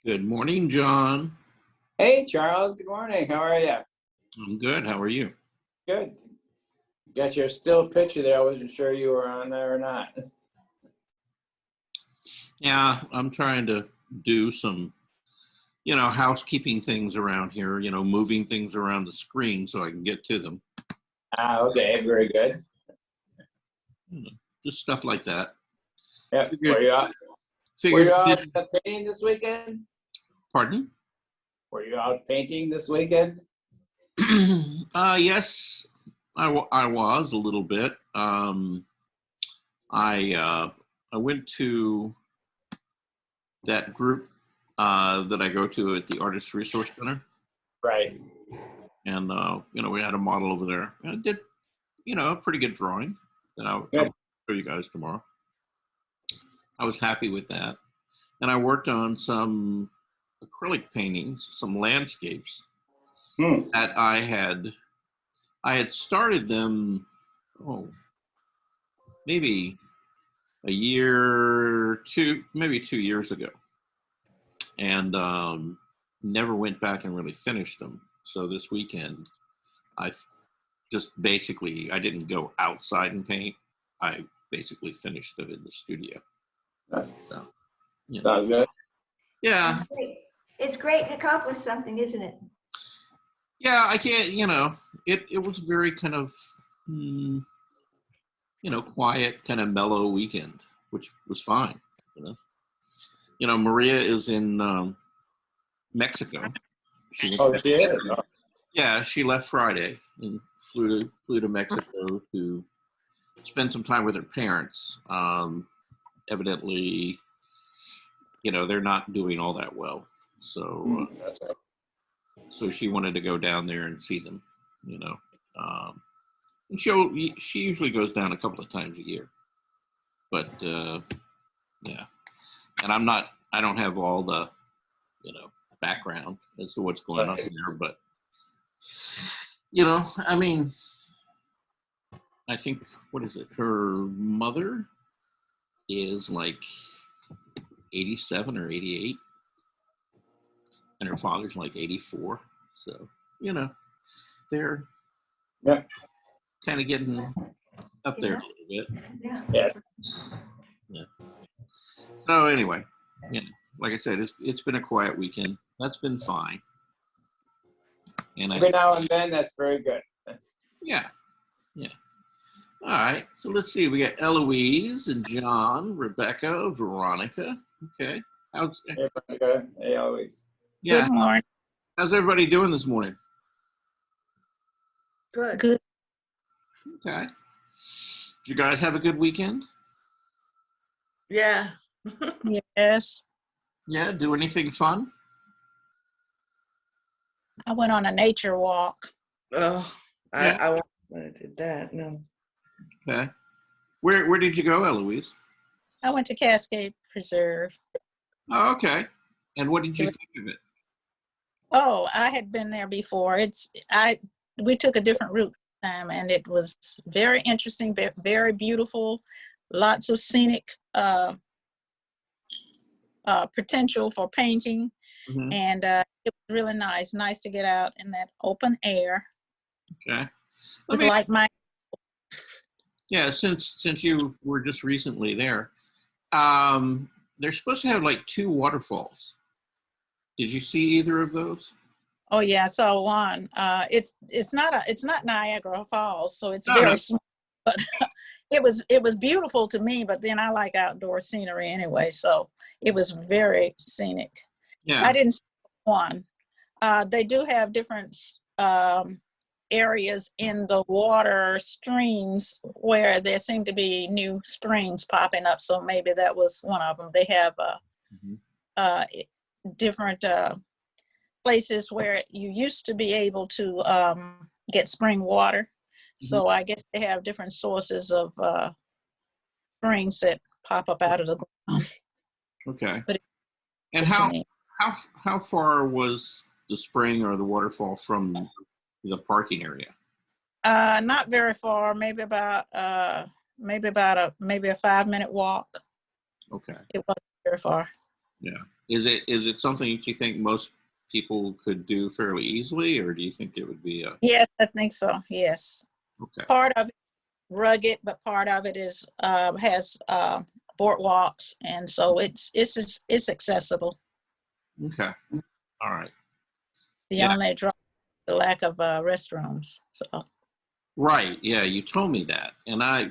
Good morning, John. Hey, Charles. Good morning. How are you? I'm good. How are you? Good. Got your still picture there. I wasn't sure you were on there or not. Yeah, I'm trying to do some, housekeeping things around here, moving things around the screen so I can get to them. Okay. Very good. Just stuff like that. Yeah. Figured, Were you out figured, painting this weekend? pardon? Were you out painting this weekend? Yes, I was a little bit. I went to that group that I go to at the Artist Resource Center. Right. And, we had a model over there. And I did, a pretty good drawing that I'll show you guys tomorrow. I was happy with that. And I worked on some acrylic paintings, some landscapes that I had started them, maybe a year, maybe 2 years ago. And never went back and really finished them. So this weekend, I didn't go outside and paint. I basically finished it in the studio. So, Sounds good. Yeah. It's great to accomplish something, isn't it? Yeah, I can't, it was very kind of, quiet, kind of mellow weekend, which was fine. Maria is in Mexico. She is. Yeah, she left Friday and flew to Mexico to spend some time with her parents. Evidently, they're not doing all that well. So, so she wanted to go down there and see them. And she usually goes down a couple of times a year. But yeah, and I don't have all the background as to what's going on there, but I mean, I think, what is it? Her mother is like 87 or 88, and her father's like 84. So, they're kind of getting up there a little bit. Yeah. Yes. Yeah. So anyway, like I said, it's been a quiet weekend. That's been fine. And Every now and then, that's very good. Yeah. All right, so let's see. We got Eloise and John, Rebecca, Veronica. Okay. Hey, always. Yeah. Good morning. How's everybody doing this morning? Good. Good. Okay. Did you guys have a good weekend? Yeah. Yes. Yeah. Do anything fun? I went on a nature walk. Oh, Yeah. I once did that. No. Okay. Where did you go, Eloise? I went to Cascade Preserve. Oh, okay. And what did you think of it? Oh, I had been there before. We took a different route this time, and it was very interesting, very beautiful, lots of scenic potential for painting, Mm-hmm. and it was really nice to get out in that open air. Okay. It was like my Yeah, since you were just recently there, they're supposed to have like 2 waterfalls. Did you see either of those? Oh yeah, I saw one. It's not Niagara Falls, so it's No. very small, but it was beautiful to me. But then I like outdoor scenery anyway, so it was very scenic. Yeah. I didn't see one. They do have different areas in the water streams where there seem to be new springs popping up. So maybe that was one of them. They have different places where you used to be able to get spring water. So I guess they have different sources of springs that pop up out of the ground. Okay. But and how far was the spring or the waterfall from the parking area? Not very far. Maybe about a 5-minute walk. Okay. It wasn't very far. Yeah. Is it something that you think most people could do fairly easily, or do you think it would be a Yes, I think so. Yes. okay? Part of it rugged, but part of it is has boardwalks, and so it's accessible. Okay, all right, The yeah, only draw the lack of restrooms. So right, yeah. You told me that, and I,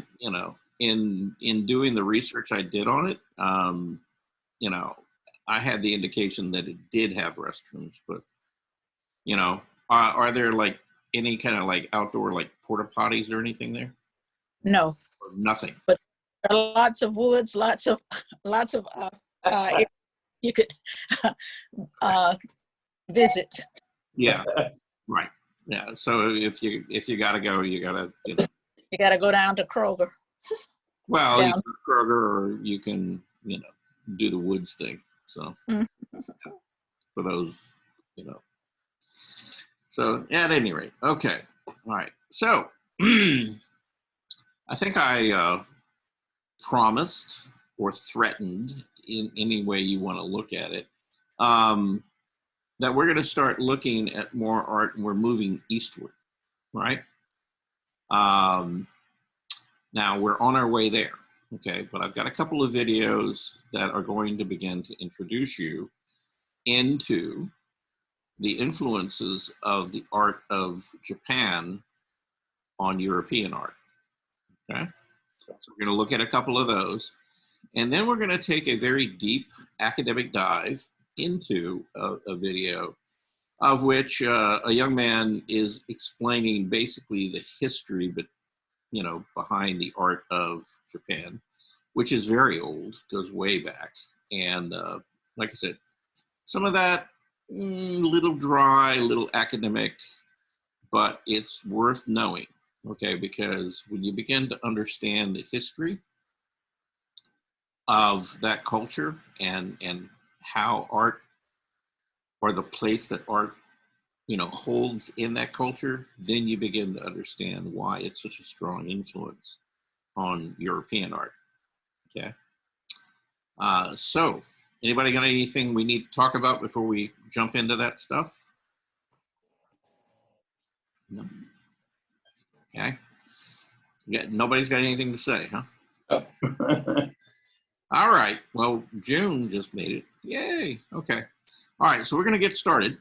in doing the research I did on it, you know, I had the indication that it did have restrooms, but are there like any kind of like outdoor like porta potties or anything there, no, or nothing? but there are lots of woods, lots of you could uh, visit. Yeah, right. Yeah. So if you gotta go, you gotta You got to go down to Kroger. well, you Down. can Kroger, or you can do the woods thing. So Mhm. for those, So at any rate, okay, all right. So I think I promised or threatened, in any way you want to look at it, that we're going to start looking at more art, and we're moving eastward, right? Now we're on our way there, okay? But I've got a couple of videos that are going to begin to introduce you into the influences of the art of Japan on European art, okay? So we're going to look at a couple of those. And then we're going to take a very deep academic dive into a video of which a young man is explaining basically the history, but behind the art of Japan, which is very old, goes way back. And like I said, some of that little dry, little academic, but it's worth knowing, okay? Because when you begin to understand the history of that culture and how art, or the place that art holds in that culture, then you begin to understand why it's such a strong influence on European art. Okay. So anybody got anything we need to talk about before we jump into that stuff? No. Okay. Nobody's got anything to say, huh? All right. Well, June just made it. Yay. Okay. All right. So we're going to get started,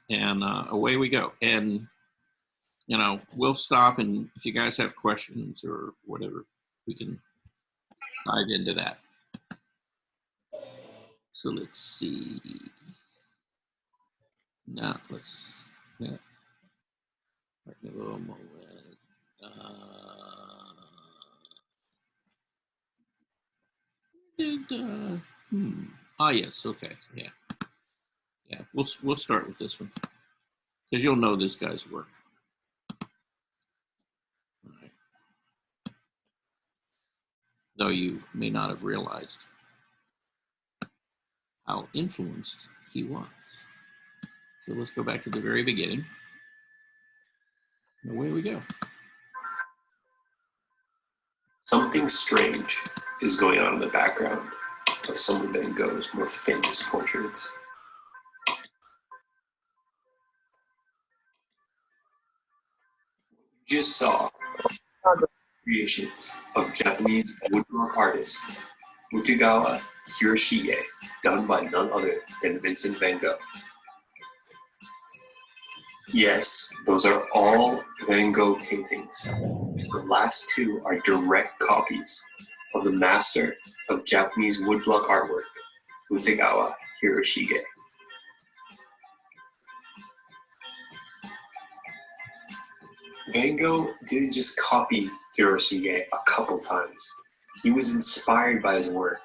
and away we go. And, we'll stop. And if you guys have questions or whatever, we can dive into that. So let's see. Now yeah. Right, a little moment. Ah, yes. Okay. Yeah. Yeah. We'll start with this one because you'll know this guy's work. All right. Though you may not have realized how influenced he was. So let's go back to the very beginning. And away we go. Something strange is going on in the background of some of Van Gogh's more famous portraits. You just saw creations of Japanese woodblock artist Utagawa Hiroshige, done by none other than Vincent van Gogh. Yes, those are all Van Gogh paintings. The last two are direct copies of the master of Japanese woodblock artwork, Utagawa Hiroshige. Van Gogh didn't just copy Hiroshige a couple times. He was inspired by his work,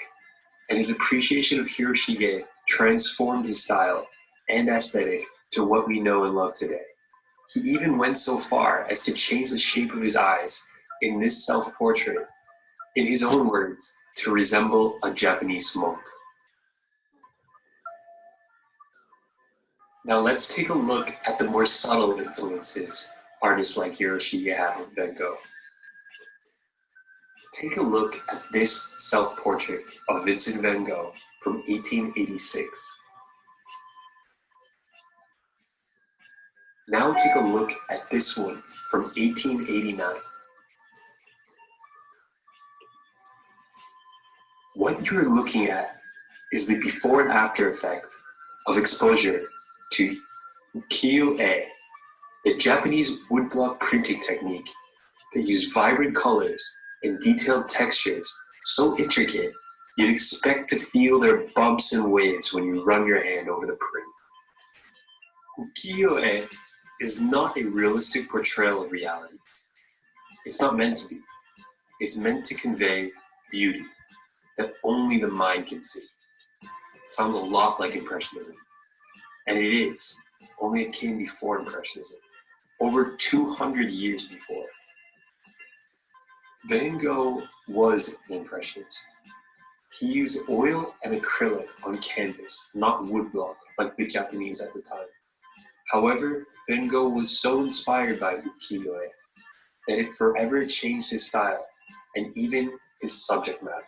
and his appreciation of Hiroshige transformed his style and aesthetic to what we know and love today. He even went so far as to change the shape of his eyes in this self-portrait, in his own words, to resemble a Japanese monk. Now let's take a look at the more subtle influences artists like Hiroshige have on Van Gogh. Take a look at this self-portrait of Vincent van Gogh from 1886. Now take a look at this one from 1889. What you're looking at is the before and after effect of exposure to ukiyo-e, the Japanese woodblock printing technique that used vibrant colors and detailed textures so intricate you'd expect to feel their bumps and waves when you run your hand over the print. Ukiyo-e is not a realistic portrayal of reality. It's not meant to be. It's meant to convey beauty that only the mind can see. Sounds a lot like Impressionism. And it is, only it came before Impressionism, over 200 years before. Van Gogh was an Impressionist. He used oil and acrylic on canvas, not woodblock like the Japanese at the time. However, Van Gogh was so inspired by ukiyo-e that it forever changed his style and even his subject matter.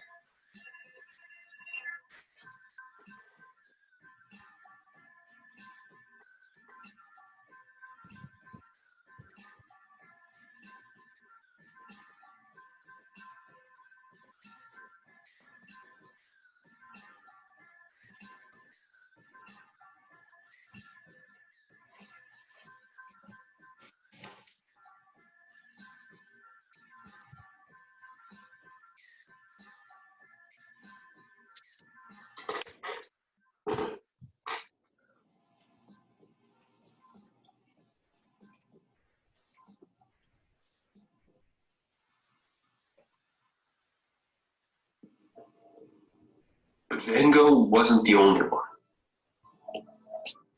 But Van Gogh wasn't the only one.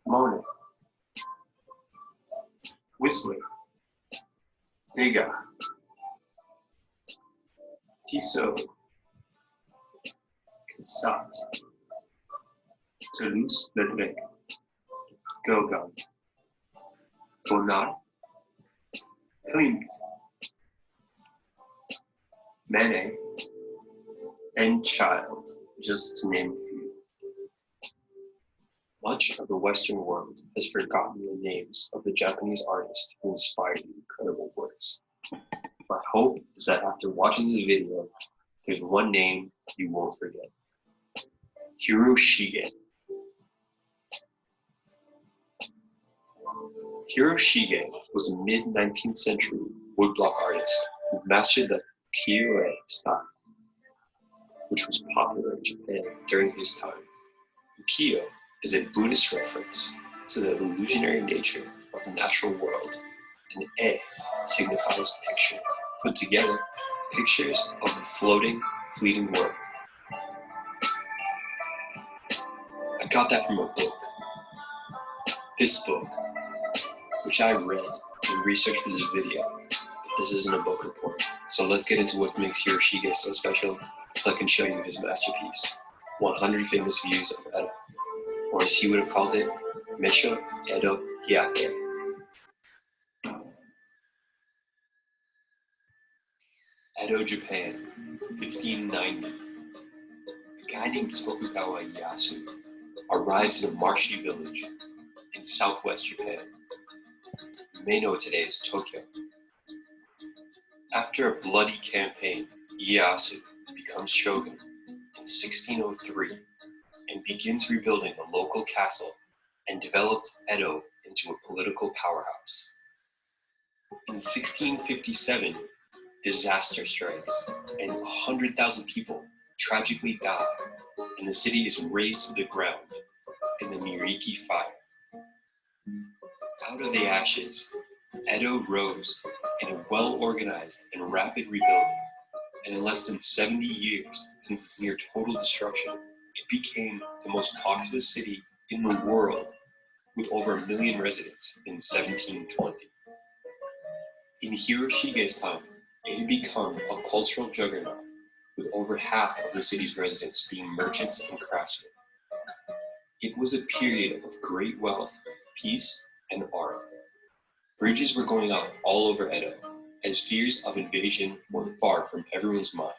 Monet, Whistler, Degas, Tissot, Cassatt, Toulouse-Lautrec, Gauguin, Bonnard, Klimt, Manet, and Child, just to name a few. Much of the Western world has forgotten the names of the Japanese artists who inspired the incredible works. My hope is that after watching this video, there's one name you won't forget. Hiroshige. Hiroshige was a mid-19th century woodblock artist who mastered the ukiyo-e style, which was popular in Japan during his time. Ukiyo is a Buddhist reference to the illusionary nature of the natural world, and E signifies picture. Put together, pictures of the floating, fleeting world. I got that from a book. This book, which I read and researched for this video. This isn't a book report, so let's get into what makes Hiroshige so special, so I can show you his masterpiece, 100 Famous Views of Edo, or as he would have called it, Meisho Edo Hyake. Edo, Japan, 1590. A guy named Tokugawa Ieyasu arrives in a marshy village in southwest Japan. You may know it today as Tokyo. After a bloody campaign, Ieyasu becomes shogun in 1603 and begins rebuilding the local castle and developed Edo into a political powerhouse. In 1657, disaster strikes and 100,000 people tragically die, and the city is razed to the ground in the Miriki fire. Out of the ashes, Edo rose in a well-organized and rapid rebuilding, and in less than 70 years since its near total destruction, it became the most populous city in the world with over 1 million residents in 1720. In Hiroshige's time, it had become a cultural juggernaut with over half of the city's residents being merchants and craftsmen. It was a period of great wealth, peace, and art. Bridges were going up all over Edo, as fears of invasion were far from everyone's mind.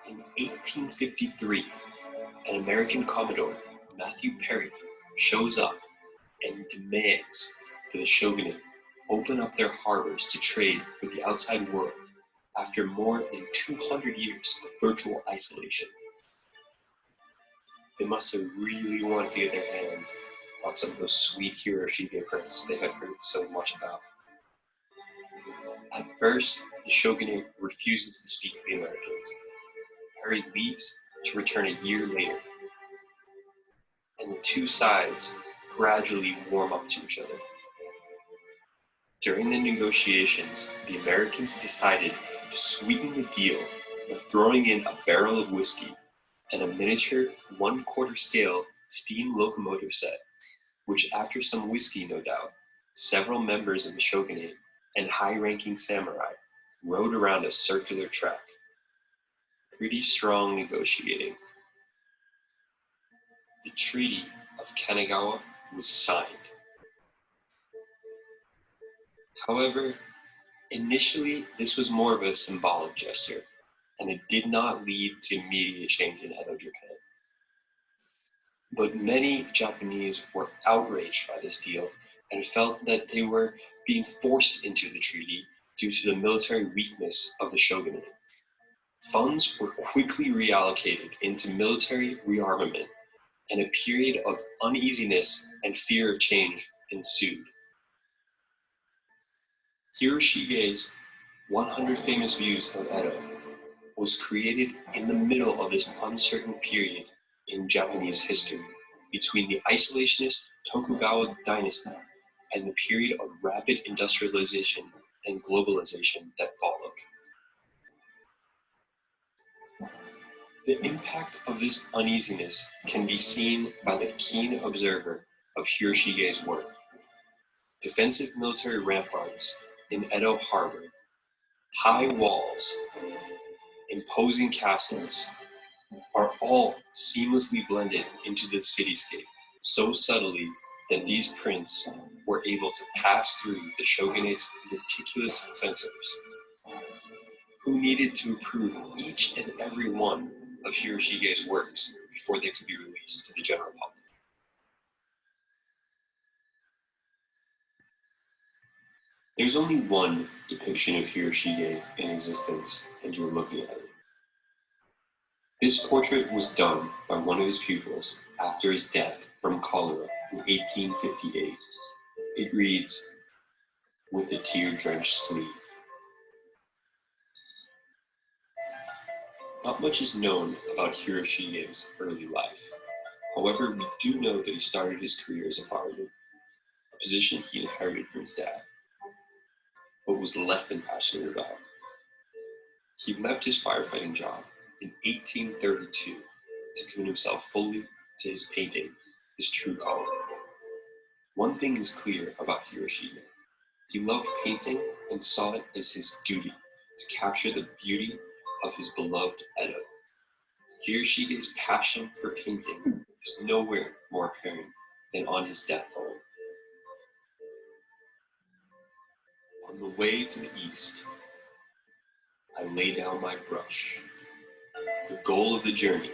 In 1853, an American Commodore, Matthew Perry, shows up and demands that the shogunate open up their harbors to trade with the outside world after more than 200 years of virtual isolation. They must have really wanted to get their hands on some of those sweet Hiroshige prints they had heard so much about. At first, the shogunate refuses to speak to the Americans. Perry leaves to return a year later, and the two sides gradually warm up to each other. During the negotiations, the Americans decided to sweeten the deal by throwing in a barrel of whiskey and a miniature 1/4 scale steam locomotive set, which, after some whiskey no doubt, several members of the shogunate and high-ranking samurai rode around a circular track. Pretty strong negotiating. The Treaty of Kanagawa was signed. However, initially this was more of a symbolic gesture, and it did not lead to immediate change in Edo, Japan. But many Japanese were outraged by this deal and felt that they were being forced into the treaty due to the military weakness of the shogunate. Funds were quickly reallocated into military rearmament, and a period of uneasiness and fear of change ensued. Hiroshige's 100 Famous Views of Edo was created in the middle of this uncertain period in Japanese history between the isolationist Tokugawa dynasty and the period of rapid industrialization and globalization that followed. The impact of this uneasiness can be seen by the keen observer of Hiroshige's work. Defensive military ramparts in Edo Harbor, high walls, imposing castles are all seamlessly blended into the cityscape so subtly that these prints were able to pass through the shogunate's meticulous censors, who needed to approve each and every one of Hiroshige's works before they could be released to the general public. There's only one depiction of Hiroshige in existence, and you're looking at it. This portrait was done by one of his pupils after his death from cholera in 1858. It reads, "With a tear-drenched sleeve." Not much is known about Hiroshige's early life. However, we do know that he started his career as a fireman, a position he inherited from his dad, but was less than passionate about. He left his firefighting job in 1832 to commit himself fully to his painting, his true calling. One thing is clear about Hiroshige. He loved painting and saw it as his duty to capture the beauty of his beloved Edo. Hiroshige's passion for painting is nowhere more apparent than on his death poem. On the way to the east, I lay down my brush. The goal of the journey,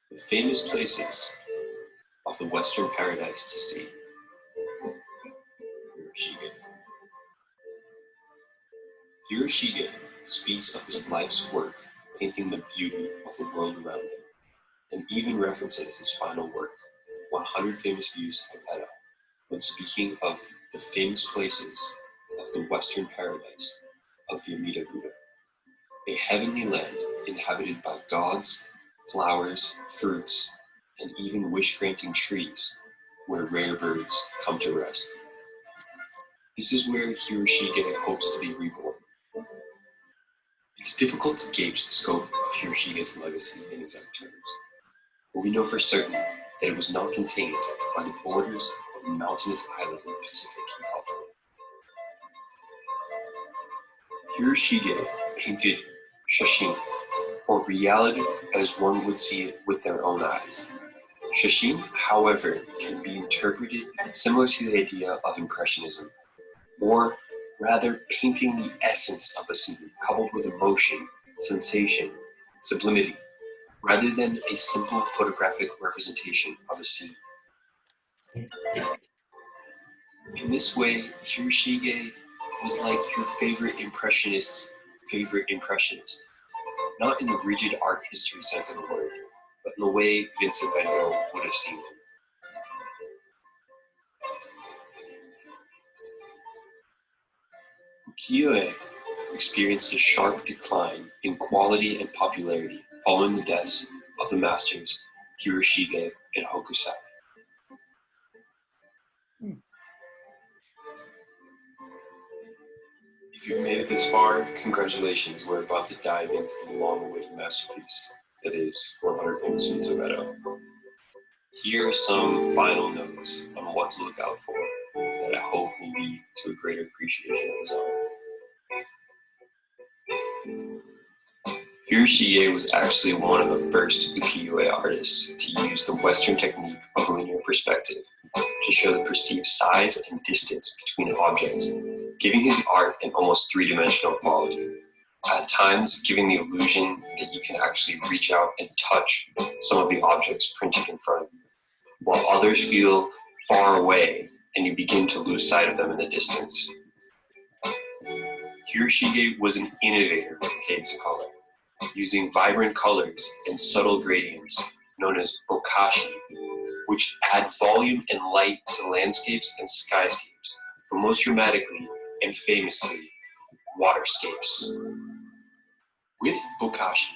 the famous places of the Western Paradise to see. Hiroshige. Hiroshige speaks of his life's work painting the beauty of the world around him, and even references his final work, 100 Famous Views of Edo, when speaking of the famous places of the Western Paradise of the Amida Buddha, a heavenly land inhabited by gods, flowers, fruits, and even wish-granting trees, where rare birds come to rest. This is where Hiroshige hopes to be reborn. It's difficult to gauge the scope of Hiroshige's legacy in exact terms, but we know for certain that it was not contained by the borders of a mountainous island in the Pacific he called home. Hiroshige painted shashin, or reality as one would see it with their own eyes. Shashin, however, can be interpreted similar to the idea of Impressionism, or rather painting the essence of a scene coupled with emotion sensation, sublimity, rather than a simple photographic representation of a scene. In this way, Hiroshige was like your favorite impressionist's favorite impressionist, not in the rigid art history sense of the word, but in the way Vincent van Gogh would have seen him. Ukiyo-e experienced a sharp decline in quality and popularity following the deaths of the masters Hiroshige and Hokusai. If you've made it this far, congratulations. We're about to dive into the long-awaited masterpiece that is 100 Famous Foods of Edo. Here are some final notes on what to look out for that I hope will lead to a greater appreciation of his art. Hiroshige was actually one of the first ukiyo-e artists to use the Western technique of linear perspective to show the perceived size and distance between objects, giving his art an almost three-dimensional quality. At times, giving the illusion that you can actually reach out and touch some of the objects printed in front of you, while others feel far away and you begin to lose sight of them in the distance. Hiroshige was an innovator when it came to color, using vibrant colors and subtle gradients known as bokashi, which add volume and light to landscapes and skyscapes, but most dramatically and famously, waterscapes. With bokashi,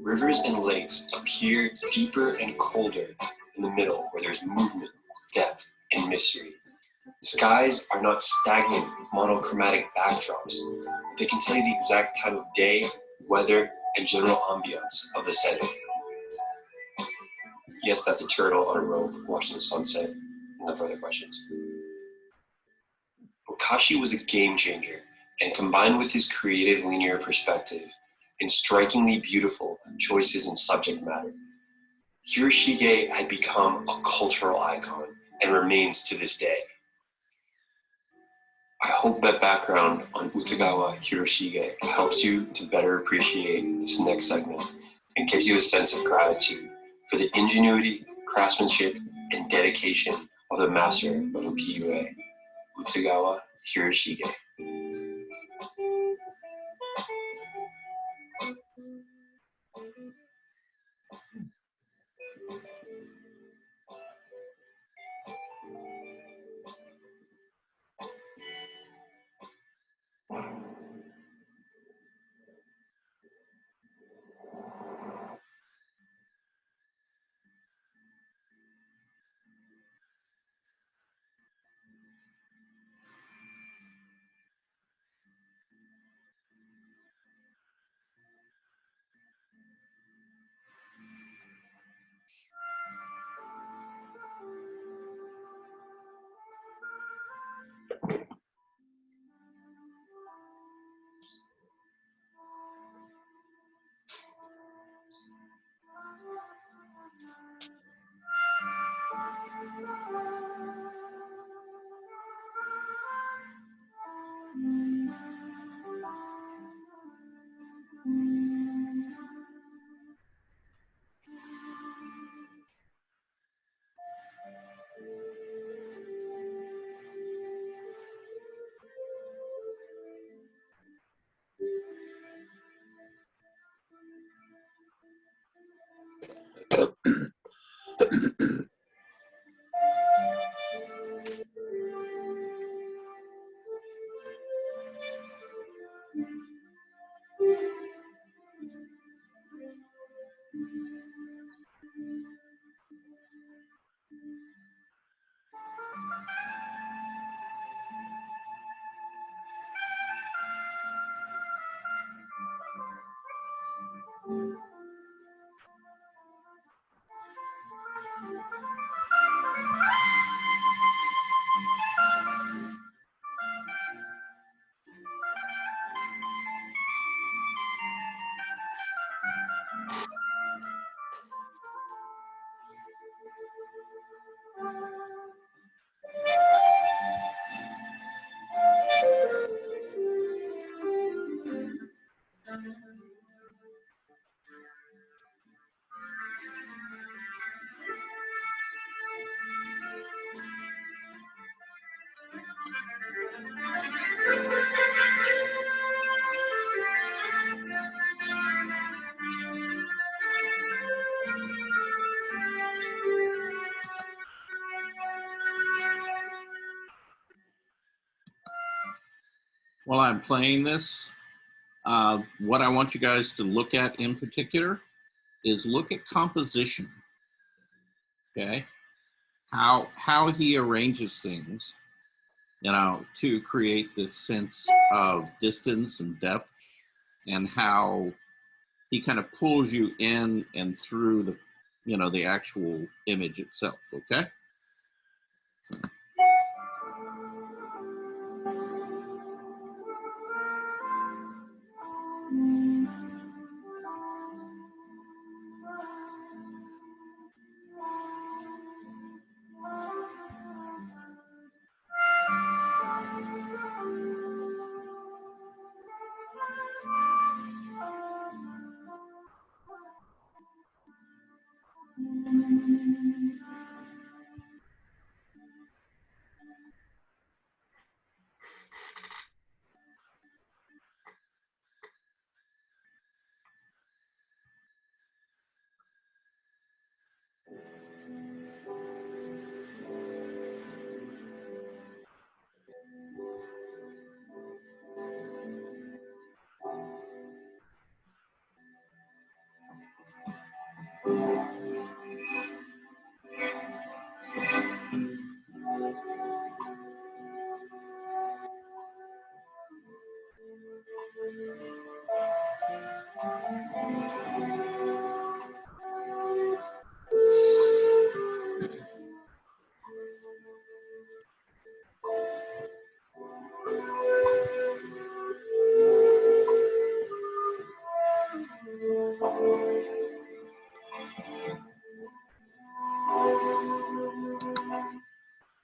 rivers and lakes appear deeper and colder in the middle, where there's movement, depth, and mystery. Skies are not stagnant, monochromatic backdrops. They can tell you the exact time of day, weather, and general ambiance of the setting. Yes, that's a turtle on a rope watching the sunset. No further questions. Bokashi was a game changer, and combined with his creative linear perspective and strikingly beautiful choices in subject matter, Hiroshige had become a cultural icon and remains to this day. I hope that background on Utagawa Hiroshige helps you to better appreciate this next segment and gives you a sense of gratitude for the ingenuity, craftsmanship, and dedication of the master of ukiyo-e, Utagawa Hiroshige. while I'm playing this, what I want you guys to look at in particular is look at composition. Okay, how he arranges things, to create this sense of distance and depth, and how he kind of pulls you in and through the actual image itself. Okay.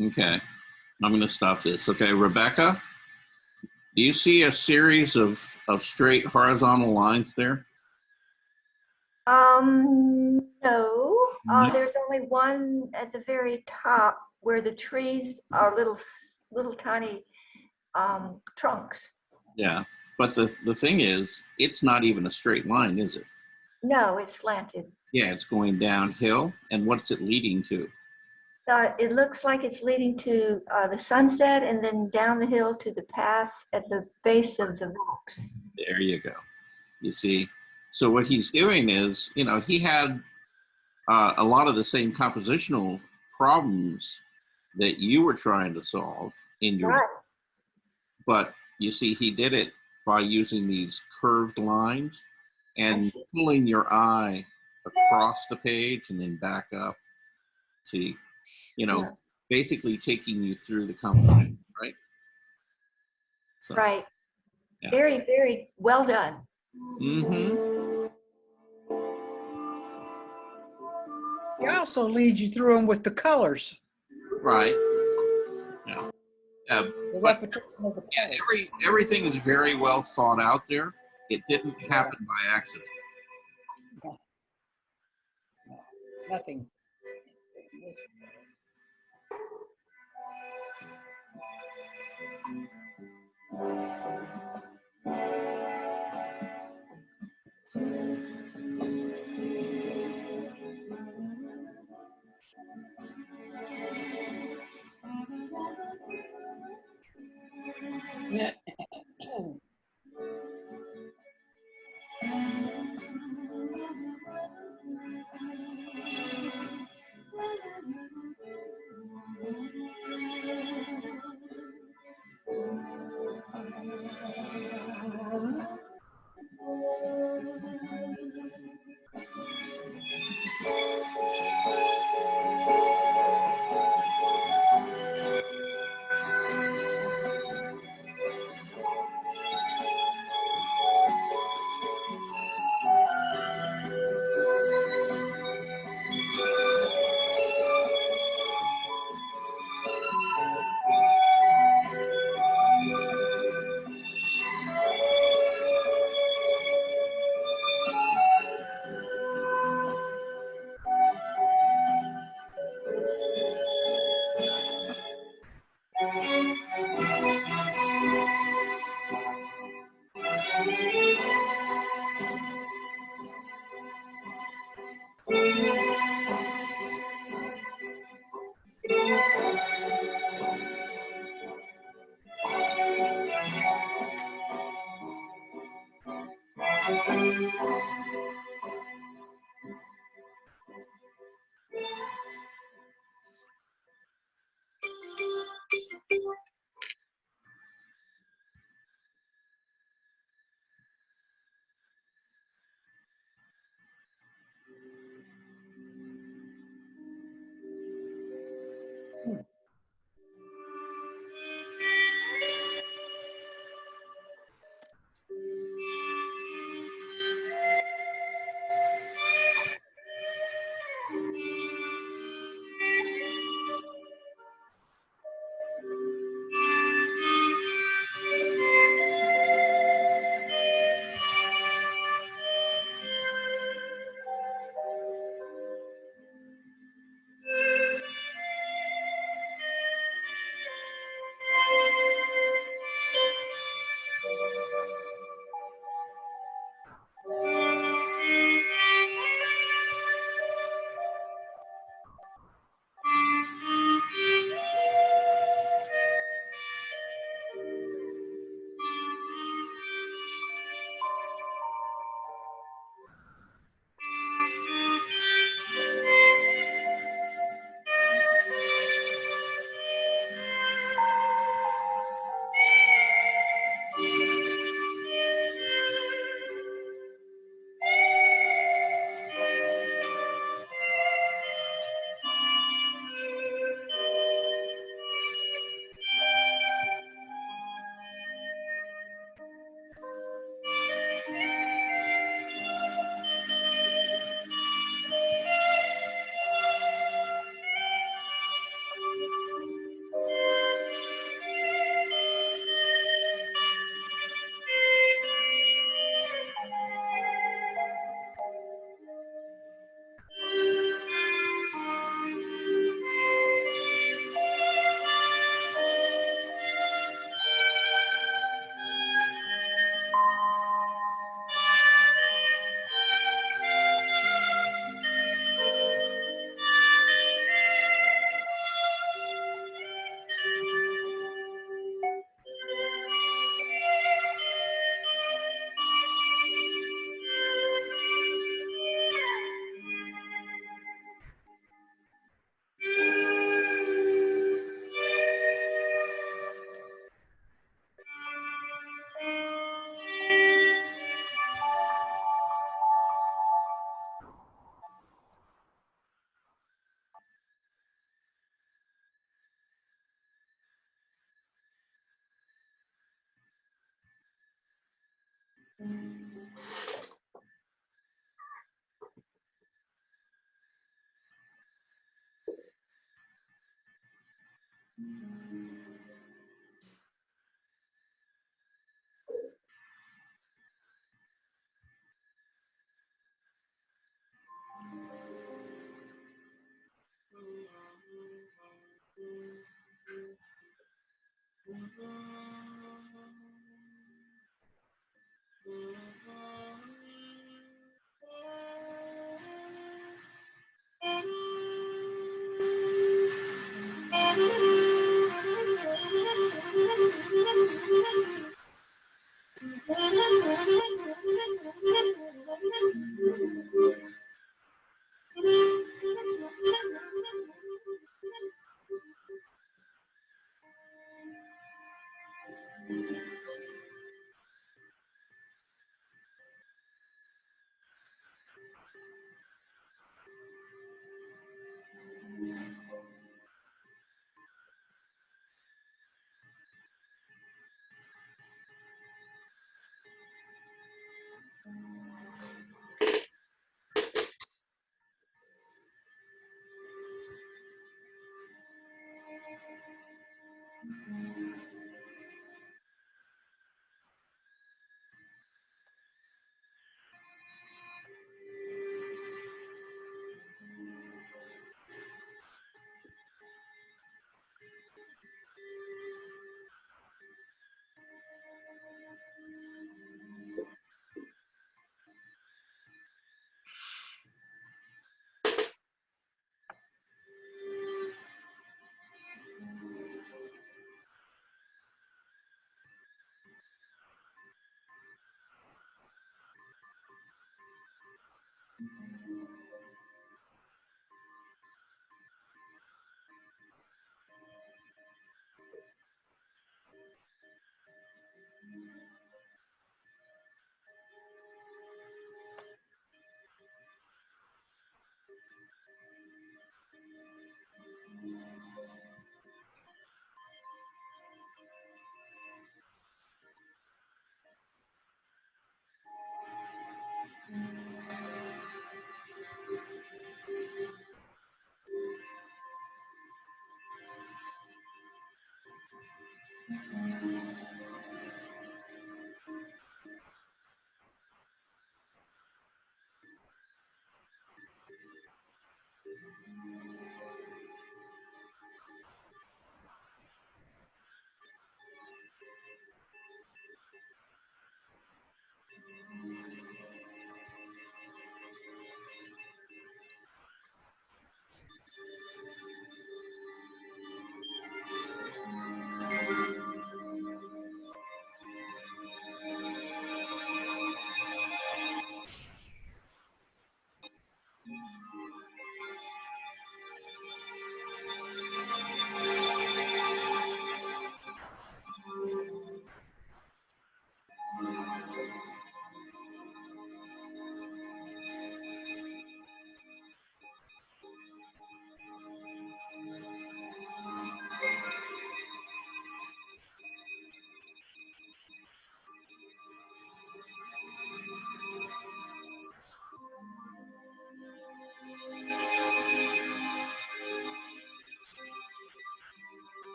Okay, I'm going to stop this. Okay, Rebecca, do you see a series of straight horizontal lines there? No, No. there's only one at the very top where the trees are little tiny trunks. Yeah, but the thing is, it's not even a straight line, is it? No, it's slanted. Yeah, it's going downhill, and what's it leading to? It looks like it's leading to the sunset and then down the hill to the path at the base of the rocks. There you go. You see, so what he's doing is, he had a lot of the same compositional problems that you were trying to solve in your, Right. but you see, he did it by using these curved lines and see. pulling your eye across the page and then back up. See, Yeah. basically taking you through the composition, right? So, Right. Yeah. Very, very well done. Mm-hmm. He also leads you through them with the colors. Right. Yeah. The But repetition of the yeah, colors. everything is very well thought out there. It didn't happen by accident. No, nothing. This does. Yeah.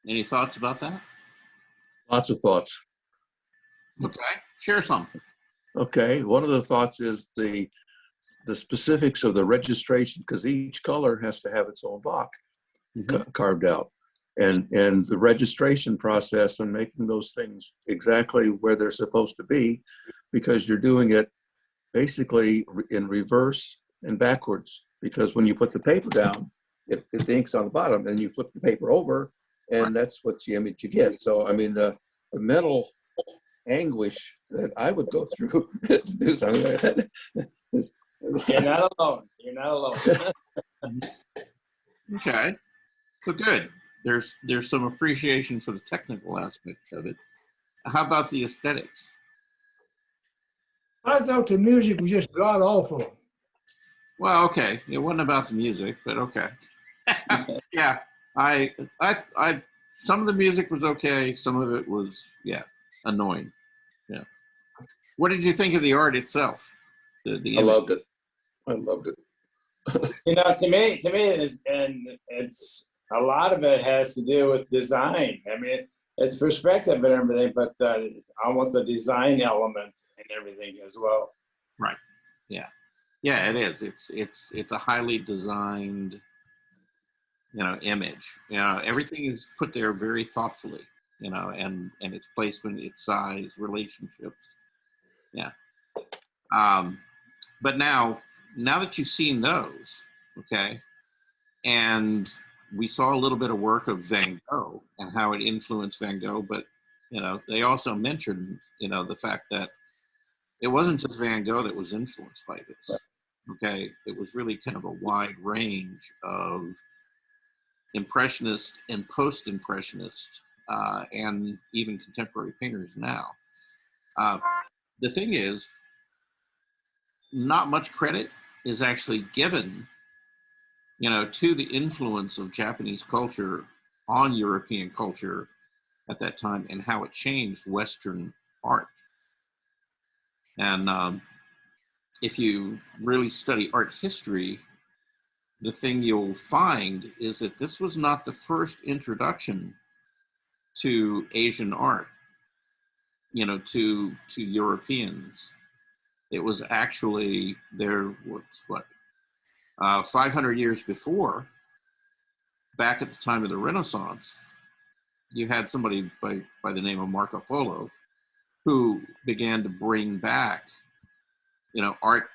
Any thoughts about that? Lots of thoughts. Okay, share some. Okay, one of the thoughts is the specifics of the registration, because each color has to have its own block carved out. And the registration process and making those things exactly where they're supposed to be, because you're doing it basically in reverse and backwards. Because when you put the paper down, the ink's on the bottom, and you flip the paper over, and that's what's the image you get. So, I mean, the mental anguish that I would go through to do something like that is, You're not alone. You're not alone. Okay, so good. There's some appreciation for the technical aspect of it. How about the aesthetics? I thought the music was just god awful. Well, okay, it wasn't about the music, but okay. Yeah, I some of the music was okay. Some of it was, annoying. Yeah. What did you think of the art itself? The I image? loved it. I loved it. You know, to me, it's a lot of it has to do with design. I mean, it's perspective and everything, but it's almost a design element and everything as well. Right. Yeah. Yeah, it is. It's a highly designed, image. Everything is put there very thoughtfully, and its placement, its size, relationships. Yeah. But now that you've seen those, okay, and we saw a little bit of work of Van Gogh and how it influenced Van Gogh, but they also mentioned, the fact that it wasn't just Van Gogh that was influenced by this. Okay, it was really kind of a wide range of impressionist and post-impressionist and even contemporary painters now. The thing is, not much credit is actually given, to the influence of Japanese culture on European culture at that time and how it changed Western art. And if you really study art history, the thing you'll find is that this was not the first introduction to Asian art, to Europeans. It was actually there, 500 years before, back at the time of the Renaissance, you had somebody by the name of Marco Polo who began to bring back, art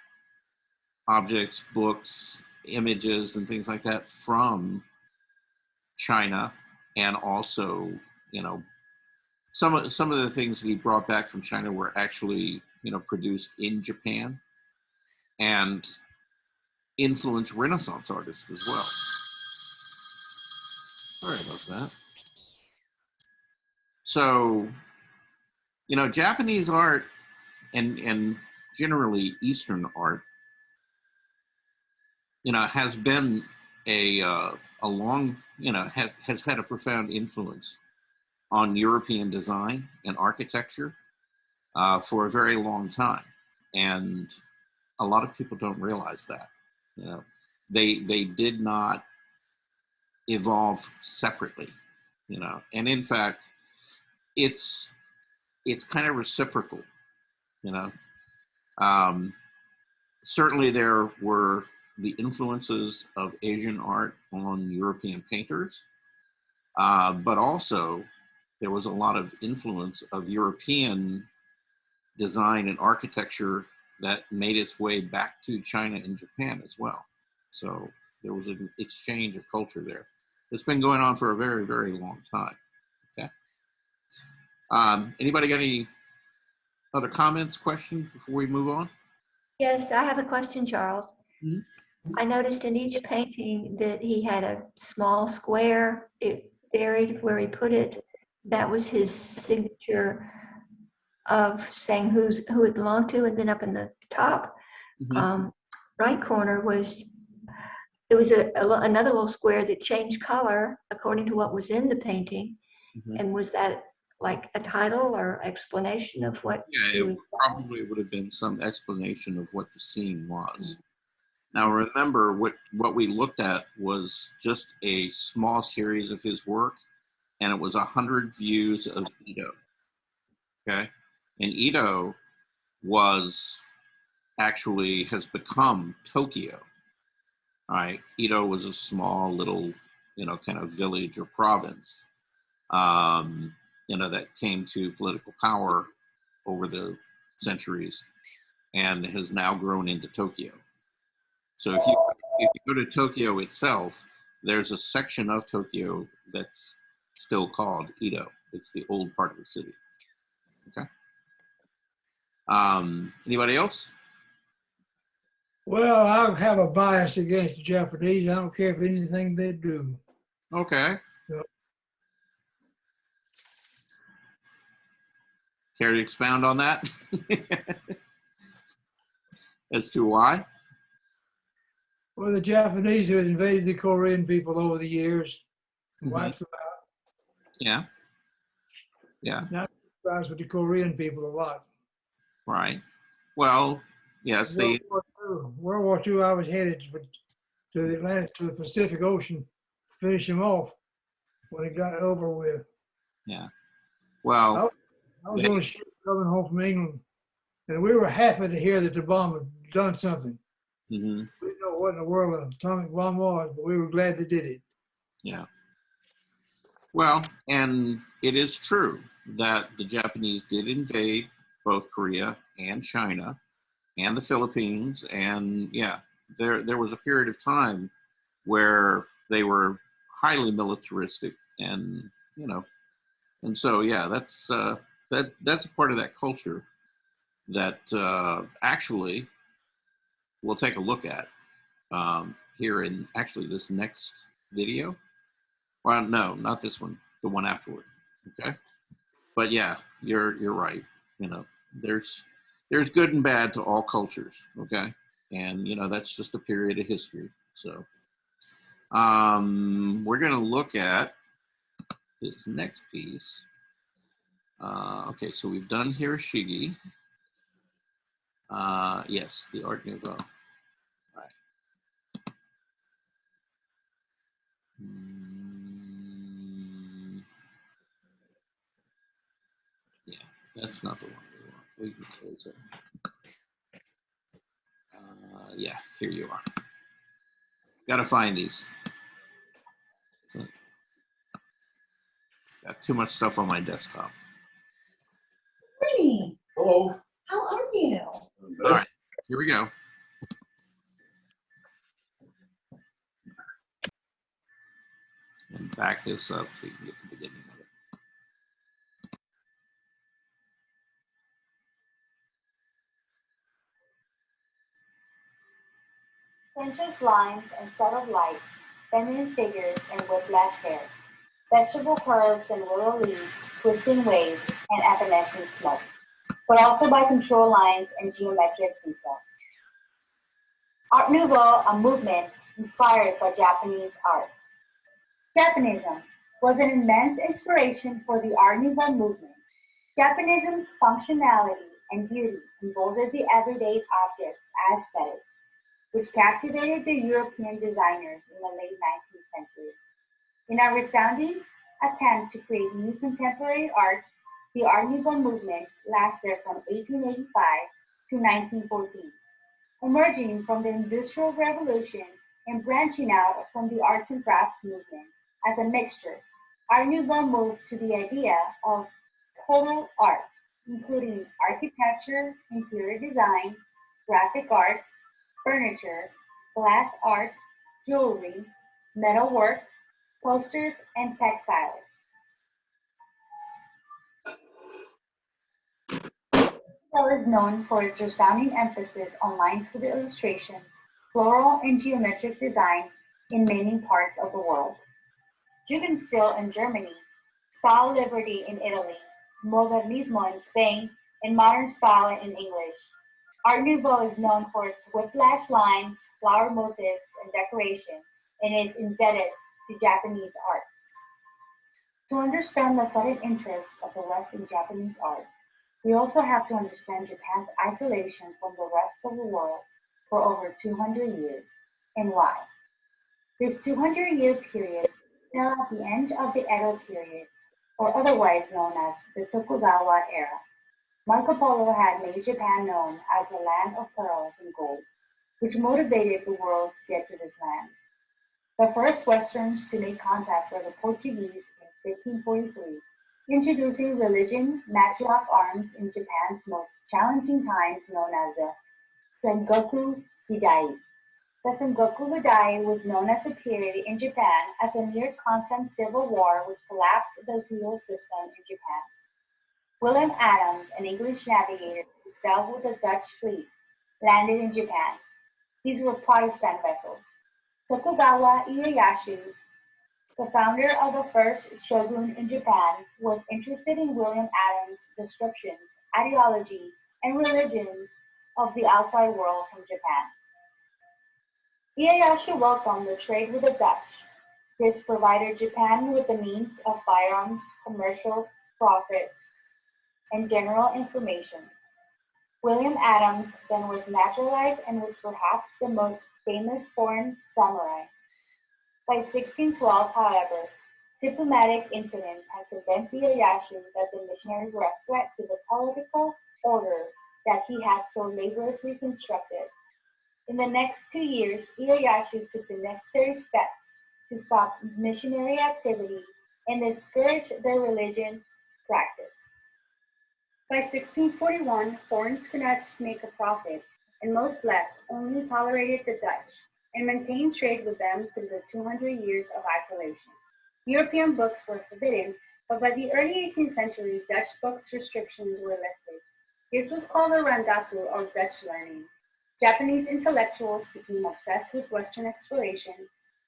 objects, books, images, and things like that from China, and also, some of the things that he brought back from China were actually, produced in Japan and influenced Renaissance artists as well. Sorry about that. So, Japanese art and generally Eastern art, has been a long, has had a profound influence on European design and architecture for a very long time. And a lot of people don't realize that. They did not evolve separately, and in fact, it's kind of reciprocal, certainly there were the influences of Asian art on European painters, but also there was a lot of influence of European design and architecture that made its way back to China and Japan as well. So there was an exchange of culture there. It's been going on for a very, very long time. Okay. Anybody got any other comments, questions before we move on? Yes, I have a question, Charles. Mhm. I noticed in each painting that he had a small square, it buried where he put it. That was his signature of saying who it belonged to, and then up in the top, Mhm. right corner it was another little square that changed color according to what was in the painting. Mhm. And was that like a title or explanation of what Yeah, he it was? probably would have been some explanation of what the scene was. Now, remember, what we looked at was just a small series of his work, and it was 100 views of Ito. Okay, and Ito was actually has become Tokyo. All right, Ito was a small little, kind of village or province, that came to political power over the centuries and has now grown into Tokyo. So if you go to Tokyo itself, there's a section of Tokyo that's still called Ito. It's the old part of the city. Okay. Anybody else? Well, I have a bias against the Japanese. I don't care if anything they do. Okay. Yeah. Care to expound on that? As to why? Well, the Japanese have invaded the Korean people over the years, Mhm. wiped them out. Yeah. Yeah. Not surprised with the Korean people a lot. Right. Well, yes, they. World War II, I was headed to the Atlantic, to the Pacific Ocean, finish him off when it got over with. Yeah. Well, I was on a ship coming home from England, and we were happy to hear that the bomb had done something. mhm. We didn't know what in the world an atomic bomb was, but we were glad they did it. Yeah. Well, and it is true that the Japanese did invade both Korea and China and the Philippines, and yeah, there was a period of time where they were highly militaristic, and and so yeah, that's a part of that culture that actually we'll take a look at here in actually this next video. Well, no, not this one, the one afterward. Okay, but yeah, you're right. You know, there's good and bad to all cultures. Okay, and that's just a period of history. So we're gonna look at this next piece. Okay, so we've done Hiroshige. Yes, the Art Nouveau. Right. Yeah, that's not the one we want. We can close it. Yeah, here you are. Got to find these. So, got too much stuff on my desktop. Pretty. Hello. How are you? All right, here we go. And back this up so you can get to the beginning of it. Sensuous lines and subtle light, feminine figures and whiplash hair, vegetable curves and willow leaves, twisting waves, and evanescent smoke, but also by control lines and geometric details. Art Nouveau, a movement inspired by Japanese art. Japanism was an immense inspiration for the Art Nouveau movement. Japanism's functionality and beauty emboldened the everyday objects aesthetic, which captivated the European designers in the late 19th century. In a resounding attempt to create new contemporary art, the Art Nouveau movement lasted from 1885 to 1914, emerging from the Industrial Revolution and branching out from the arts and crafts movement as a mixture. Art Nouveau moved to the idea of total art, including architecture, interior design, graphic arts, furniture, glass art, jewelry, metalwork, posters, and textiles. style is known for its resounding emphasis on lines for the illustration, floral and geometric design in many parts of the world. Jugendstil in Germany, style liberty in Italy, modernismo in Spain, and modern style in English. Art Nouveau is known for its whiplash lines, flower motifs, and decoration, and is indebted to Japanese art. To understand the sudden interest of the West in Japanese art, we also have to understand Japan's isolation from the rest of the world for over 200 years, and why. This 200-year period fell at the end of the Edo period, or otherwise known as the Tokugawa era. Marco Polo had made Japan known as the land of pearls and gold, which motivated the world to get to this land. The first Westerns to make contact were the Portuguese in 1543, introducing religion, matriarch arms in Japan's most challenging times, known as the Sengoku Jidai. The Sengoku Jidai was known as a period in Japan as a near constant civil war which collapsed the feudal system in Japan. William Adams, an English navigator who sailed with the Dutch fleet, landed in Japan. These were Protestant vessels. Tokugawa Ieyasu, the founder of the first shogun in Japan, was interested in William Adams' descriptions, ideology, and religion of the outside world from Japan. Ieyasu welcomed the trade with the Dutch. This provided Japan with the means of firearms, commercial profits, and general information. William Adams then was naturalized and was perhaps the most famous foreign samurai. By 1612, however, diplomatic incidents had convinced Ieyasu that the missionaries were a threat to the political order that he had so laboriously constructed. In the next 2 years, Ieyasu took the necessary steps to stop missionary activity and discourage their religious practice. By 1641, foreigners could not make a profit, and most left only tolerated the Dutch and maintained trade with them through the 200 years of isolation. European books were forbidden, but by the early 18th century, Dutch books restrictions were lifted. This was called the Randaku, or Dutch learning. Japanese intellectuals became obsessed with Western exploration.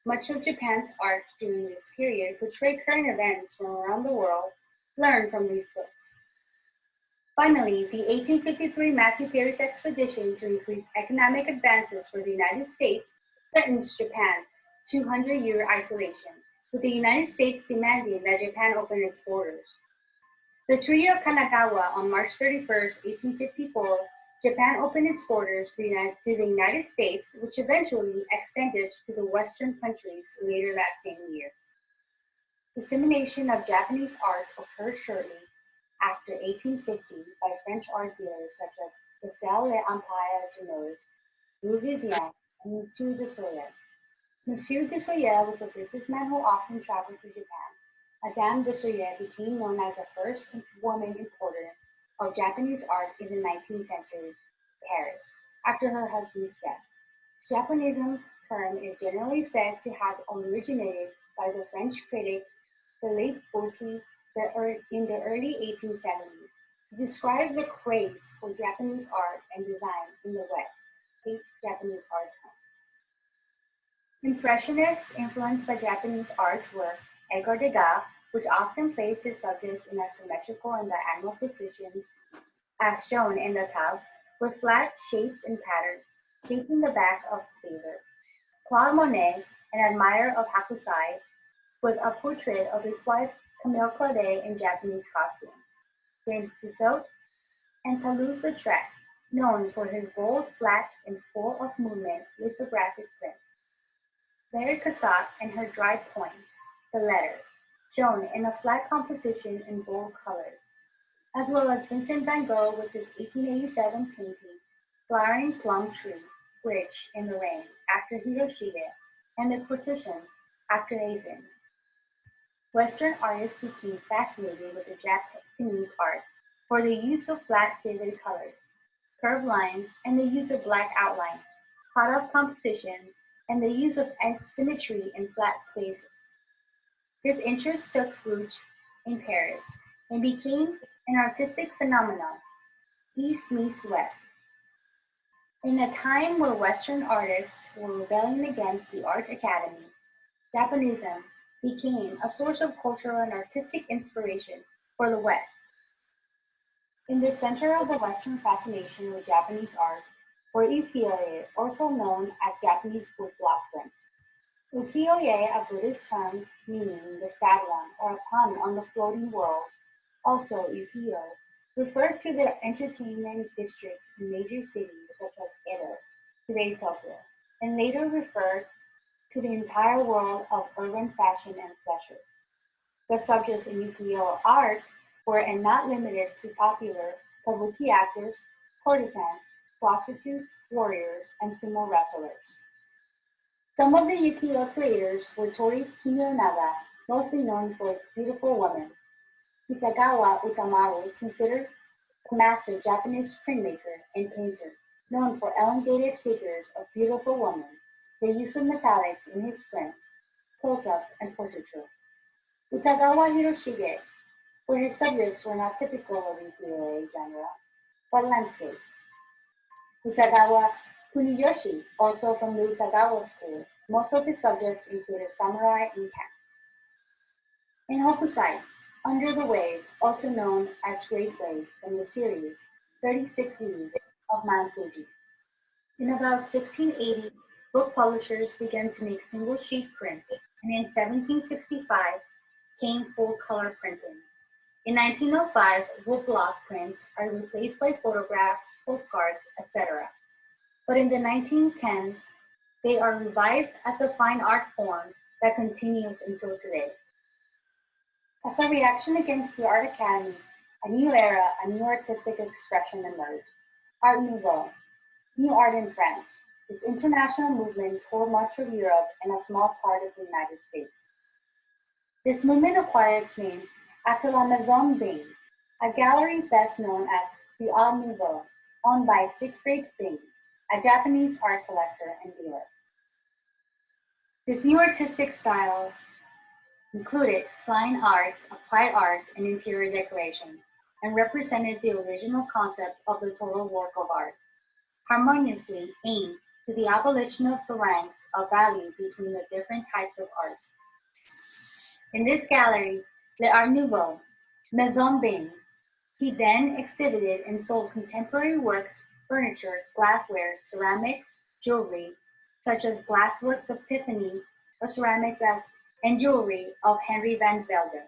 Much of Japan's art during this period portrayed current events from around the world, learned from these books. Finally, the 1853 Matthew Perry's expedition to increase economic advances for the United States threatens Japan's 200-year isolation, with the United States demanding that Japan open its borders. The Treaty of Kanagawa on March 31, 1854, Japan opened its borders to the United States, which eventually extended to the Western countries later that same year. Dissemination of Japanese art occurred shortly after 1850 by French art dealers such as Marcel l'Empire Genoise, Louis Vivian, and Monsieur de Soyer. Monsieur de Soyer was a businessman who often traveled to Japan. Madame de Soyer became known as the first woman importer of Japanese art in the 19th century Paris, after her husband's death. Japonism term is generally said to have originated by the French critic Philippe Botti in the early 1870s to describe the craze for Japanese art and design in the West. H. Japanese art term. Impressionists influenced by Japanese art were Edgar Degas, which often placed his subjects in a symmetrical and diagonal position, as shown in the top, with flat shapes and patterns, shaping the back of paper. Claude Monet, an admirer of Hakusai, with a portrait of his wife Camille Claudet in Japanese costume. James Tissot and Toulouse-Lautrec, known for his bold, flat, and full of movement lithographic prints. Mary Cassatt and her dry point, the letter, shown in a flat composition in bold colors, as well as Vincent van Gogh with his 1887 painting, Flowering Plum Tree, Bridge in the Rain, after Hiroshige, and The Partition, after Eisen. Western artists became fascinated with the Japanese art for the use of flat, vivid colors, curved lines, and the use of black outline, cut-off compositions, and the use of asymmetry in flat spaces. This interest took root in Paris and became an artistic phenomenon. East meets West. In a time where Western artists were rebelling against the Art Academy, Japanism became a source of cultural and artistic inspiration for the West. In the center of the Western fascination with Japanese art were ukiyo-e, also known as Japanese woodblock prints. Ukiyo-e, a Buddhist term meaning the sad one or a pun on the floating world, also ukiyo, referred to the entertainment districts in major cities such as Edo, today Tokyo, and later referred to the entire world of urban fashion and pleasure. The subjects in ukiyo art were and not limited to popular kabuki actors, courtesans, prostitutes, warriors, and sumo wrestlers. Some of the ukiyo creators were Tori Kinonaga, mostly known for its beautiful women. Kitagawa Utamaru, considered the master Japanese printmaker and painter, known for elongated figures of beautiful women, the use of metallics in his prints, close-up, and portraiture. Utagawa Hiroshige, where his subjects were not typical of ukiyo-e genre, but landscapes. Utagawa Kuniyoshi, also from the Utagawa school, most of his subjects included samurai and cats. In Hokusai, Under the Wave, also known as Great Wave from the series 36 Views of Mount Fuji. In about 1680, book publishers began to make single sheet prints, and in 1765 came full color printing. In 1905, woodblock prints are replaced by photographs, postcards, etc. But in the 1910s, they are revived as a fine art form that continues until today. As a reaction against the Art Academy, a new era, a new artistic expression emerged. Art Nouveau, New Art in French. This international movement toured much of Europe and a small part of the United States. This movement acquired its name after La Maison Bain, a gallery best known as the Art Nouveau, owned by Siegfried Bain, a Japanese art collector and dealer. This new artistic style included fine arts, applied arts, and interior decoration, and represented the original concept of the total work of art, harmoniously aimed to the abolition of the ranks of value between the different types of art. In this gallery, Le Art Nouveau, Maison Bain, he then exhibited and sold contemporary works, furniture, glassware, ceramics, jewelry, such as glassworks of Tiffany, or ceramics and jewelry of Henry van Velde.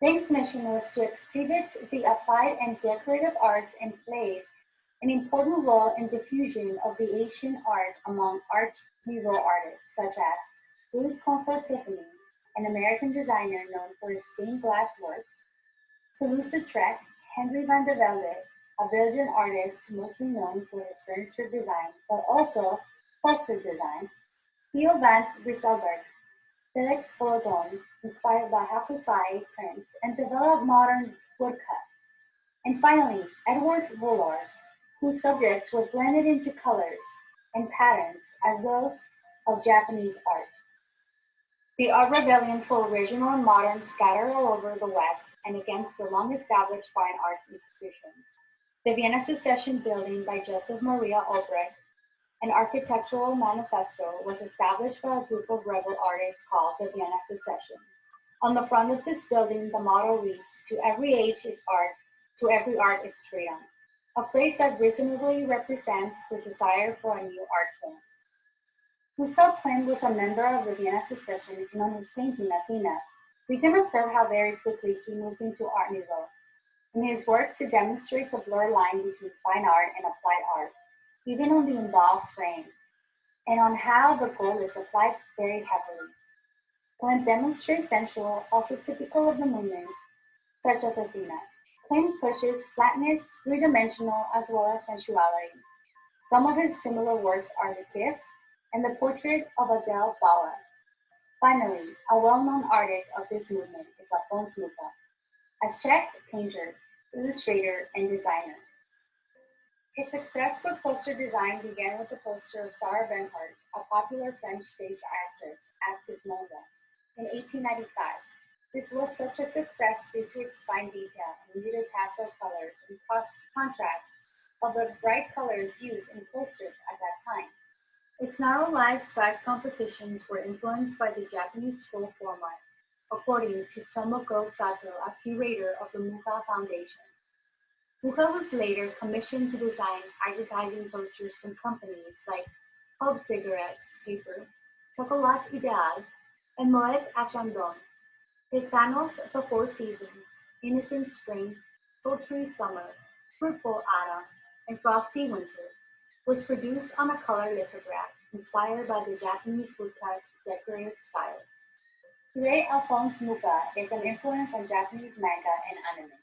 Bain's mission was to exhibit the applied and decorative arts and played an important role in diffusion of the Asian art among Art Nouveau artists, such as Louis Comfort-Tiffany, an American designer known for his stained glass works, Toulouse-Lautrec, Henry van de Velde, a Belgian artist mostly known for his furniture design, but also poster design, Theo van Rysselbergh, Felix Volodon, inspired by Hokusai prints and developed modern woodcut. And finally, Edward Vollard, whose subjects were blended into colors and patterns as those of Japanese art. The art rebellion for original and modern scattered all over the West and against the long-established fine arts institutions. The Vienna Secession building by Joseph Maria Albrecht, an architectural manifesto, was established by a group of rebel artists called the Vienna Secession. On the front of this building, the motto reads, "To every age its art, to every art its freedom," a phrase that reasonably represents the desire for a new art form. Gustav Klimt was a member of the Vienna Secession, and on his painting, Athena, we can observe how very quickly he moved into Art Nouveau. In his works, he demonstrates a blurred line between fine art and applied art, even on the embossed frame, and on how the gold is applied very heavily. Klimt demonstrates sensual, also typical of the movement, such as Athena. Klimt pushes flatness, three-dimensional, as well as sensuality. Some of his similar works are The Kiss and the portrait of Adele Bauer. Finally, a well-known artist of this movement is Alphonse Mucha, a Czech painter, illustrator, and designer. His success with poster design began with the poster of Sarah Bernhardt, a popular French stage actress, as Gizmonda, in 1895. This was such a success due to its fine detail and muted pastel colors in contrast of the bright colors used in posters at that time. Its narrow life-size compositions were influenced by the Japanese scroll format, according to Tomoko Sato, a curator of the Muka Foundation. Muka was later commissioned to design advertising posters from companies like Hub Cigarettes Paper, Chocolat Ideal, and Moet Ashandon. His panels of the Four Seasons, Innocent Spring, Sultry Summer, Fruitful Autumn, and Frosty Winter was produced on a color lithograph inspired by the Japanese woodcut decorative style. Today, Alphonse Muka is an influence on Japanese manga and anime.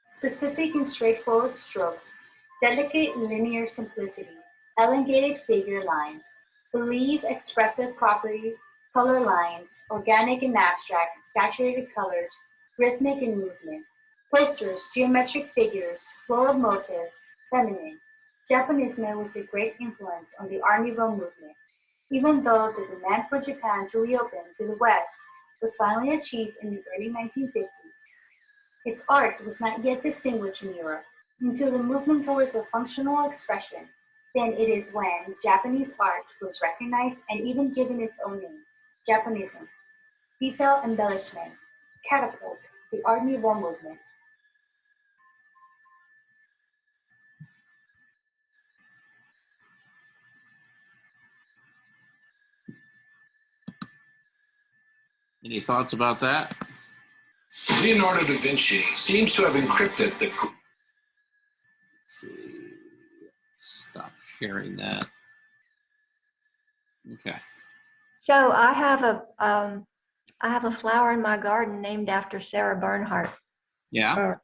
Specific and straightforward strokes, delicate linear simplicity, elongated figure lines, believe expressive property, color lines, organic and abstract, saturated colors, rhythmic and movement, posters, geometric figures, flow of motifs, feminine. Japanisme was a great influence on the Art Nouveau movement, even though the demand for Japan to reopen to the West was finally achieved in the early 1950s. Its art was not yet distinguished in Europe until the movement towards a functional expression. Then it is when Japanese art was recognized and even given its own name, Japanism. Detail embellishment, catapult, the Art Nouveau movement. Any thoughts about that? Leonardo da Vinci seems to have encrypted the. Let's see. Stop sharing that. Okay. So I have a flower in my garden named after Sarah Bernhardt. Yeah.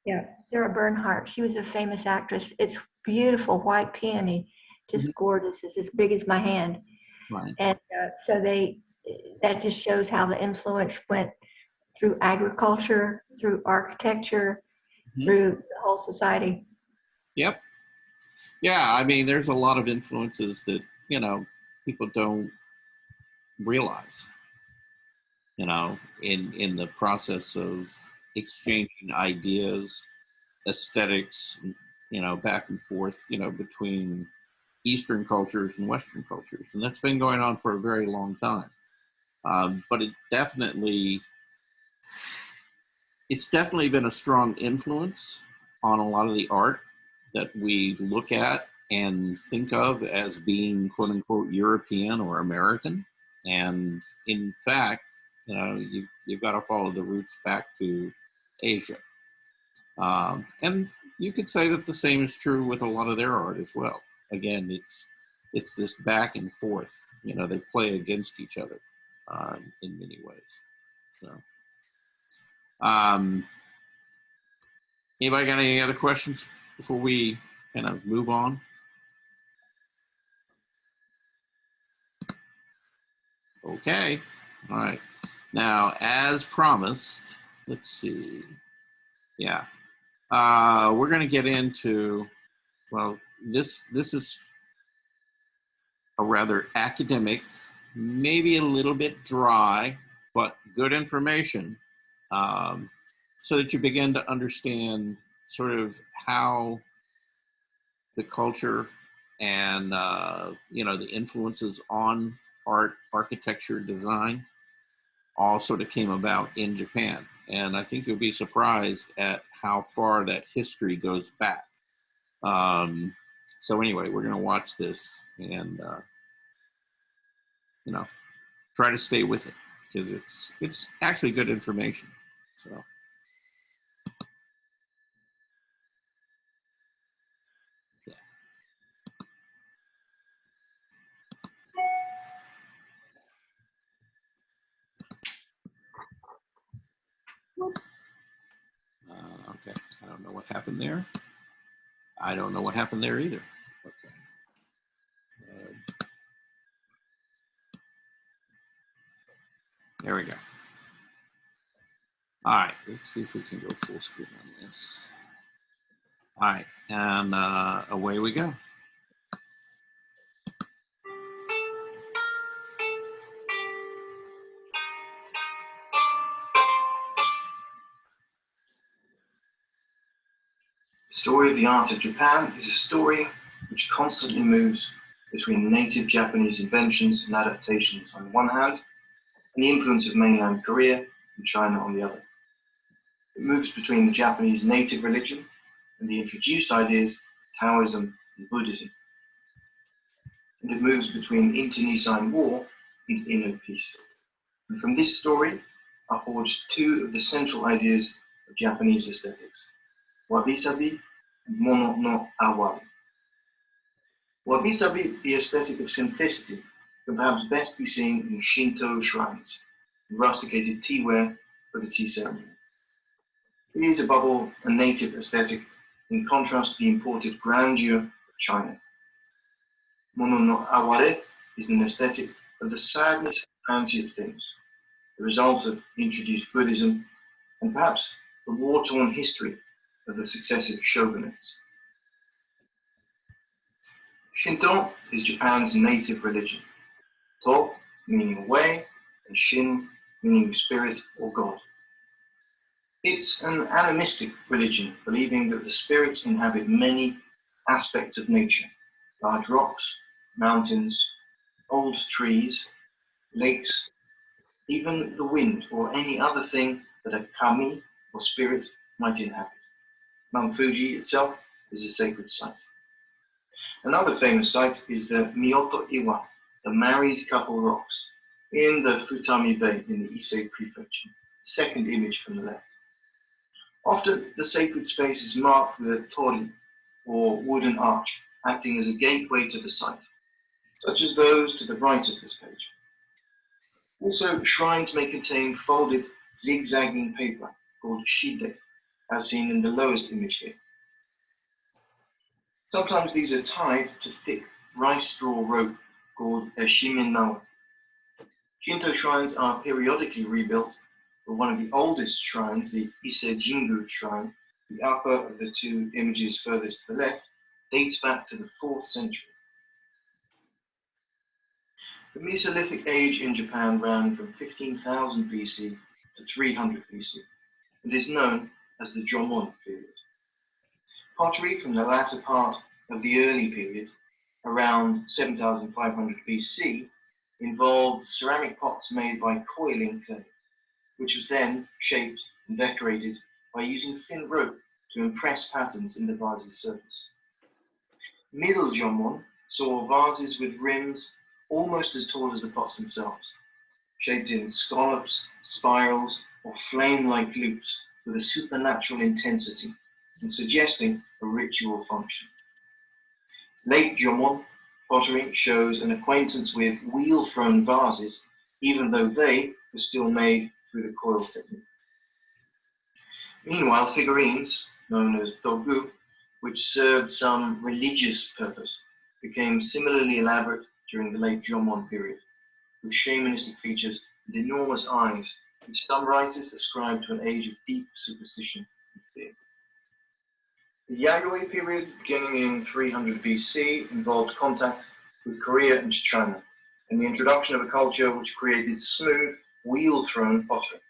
Yeah, Sarah Bernhardt. She was a famous actress. It's beautiful white peony, just gorgeous. It's as big as my hand. Right. And so that just shows how the influence went through agriculture, through architecture, through the whole society. Yep. Yeah, I mean, there's a lot of influences that, people don't realize, in the process of exchanging ideas, aesthetics, back and forth, between Eastern cultures and Western cultures. And that's been going on for a very long time. But it's definitely been a strong influence on a lot of the art that we look at and think of as being quote unquote European or American. And in fact, you've got to follow the roots back to Asia. And you could say that the same is true with a lot of their art as well. Again, it's this back and forth. They play against each other in many ways. So, anybody got any other questions before we kind of move on? Okay. All right. Now, as promised, let's see. Yeah. We're going to get into, well, this is a rather academic, maybe a little bit dry, but good information, so that you begin to understand sort of how the culture and, the influences on art, architecture, design all sort of came about in Japan. And I think you'll be surprised at how far that history goes back. So anyway, we're going to watch this and, try to stay with it because it's actually good information. So. Okay, I don't know what happened there. I don't know what happened there either. Okay. There we go. All right, let's see if we can go full screen on this. All right, and away we go. The story of the art of Japan is a story which constantly moves between native Japanese inventions and adaptations on the one hand, and the influence of mainland Korea and China on the other. It moves between the Japanese native religion and the introduced ideas of Taoism and Buddhism. And it moves between internecine war and inner peace. And from this story are forged two of the central ideas of Japanese aesthetics, wabi-sabi and mono no awari. Wabi-sabi, the aesthetic of simplicity, can perhaps best be seen in Shinto shrines, rusticated teaware for the tea ceremony. It is, above all, a native aesthetic in contrast to the imported grandeur of China. Mono no aware is an aesthetic of the sadness of transient things, the result of introduced Buddhism, and perhaps the war-torn history of the successive shogunates. Shinto is Japan's native religion. To meaning way, and Shin meaning spirit or God. It's an animistic religion, believing that the spirits inhabit many aspects of nature: large rocks, mountains, old trees, lakes, even the wind or any other thing that a kami or spirit might inhabit. Mount Fuji itself is a sacred site. Another famous site is the Myoto Iwa, the married couple rocks, in the Futami Bay in the Ise Prefecture, second image from the left. Often the sacred space is marked with a tori, or wooden arch, acting as a gateway to the site, such as those to the right of this page. Also, shrines may contain folded, zigzagging paper called shide, as seen in the lowest image here. Sometimes these are tied to thick rice straw rope called a shimenawa. Shinto shrines are periodically rebuilt, but one of the oldest shrines, the Ise Jingu shrine, the upper of the two images furthest to the left, dates back to the 4th century. The Mesolithic age in Japan ran from 15,000 BC to 300 BC and is known as the Jomon period. Pottery from the latter part of the early period, around 7,500 BC, involved ceramic pots made by coiling clay, which was then shaped and decorated by using thin rope to impress patterns in the vase's surface. Middle Jomon saw vases with rims almost as tall as the pots themselves, shaped in scallops, spirals, or flame-like loops with a supernatural intensity and suggesting a ritual function. Late Jomon pottery shows an acquaintance with wheel-thrown vases, even though they were still made through the coil technique. Meanwhile, figurines, known as dogu, which served some religious purpose, became similarly elaborate during the late Jomon period, with shamanistic features and enormous eyes, which some writers ascribe to an age of deep superstition and fear. The Yayoi period, beginning in 300 BC, involved contact with Korea and China, and the introduction of a culture which created smooth, wheel-thrown pottery.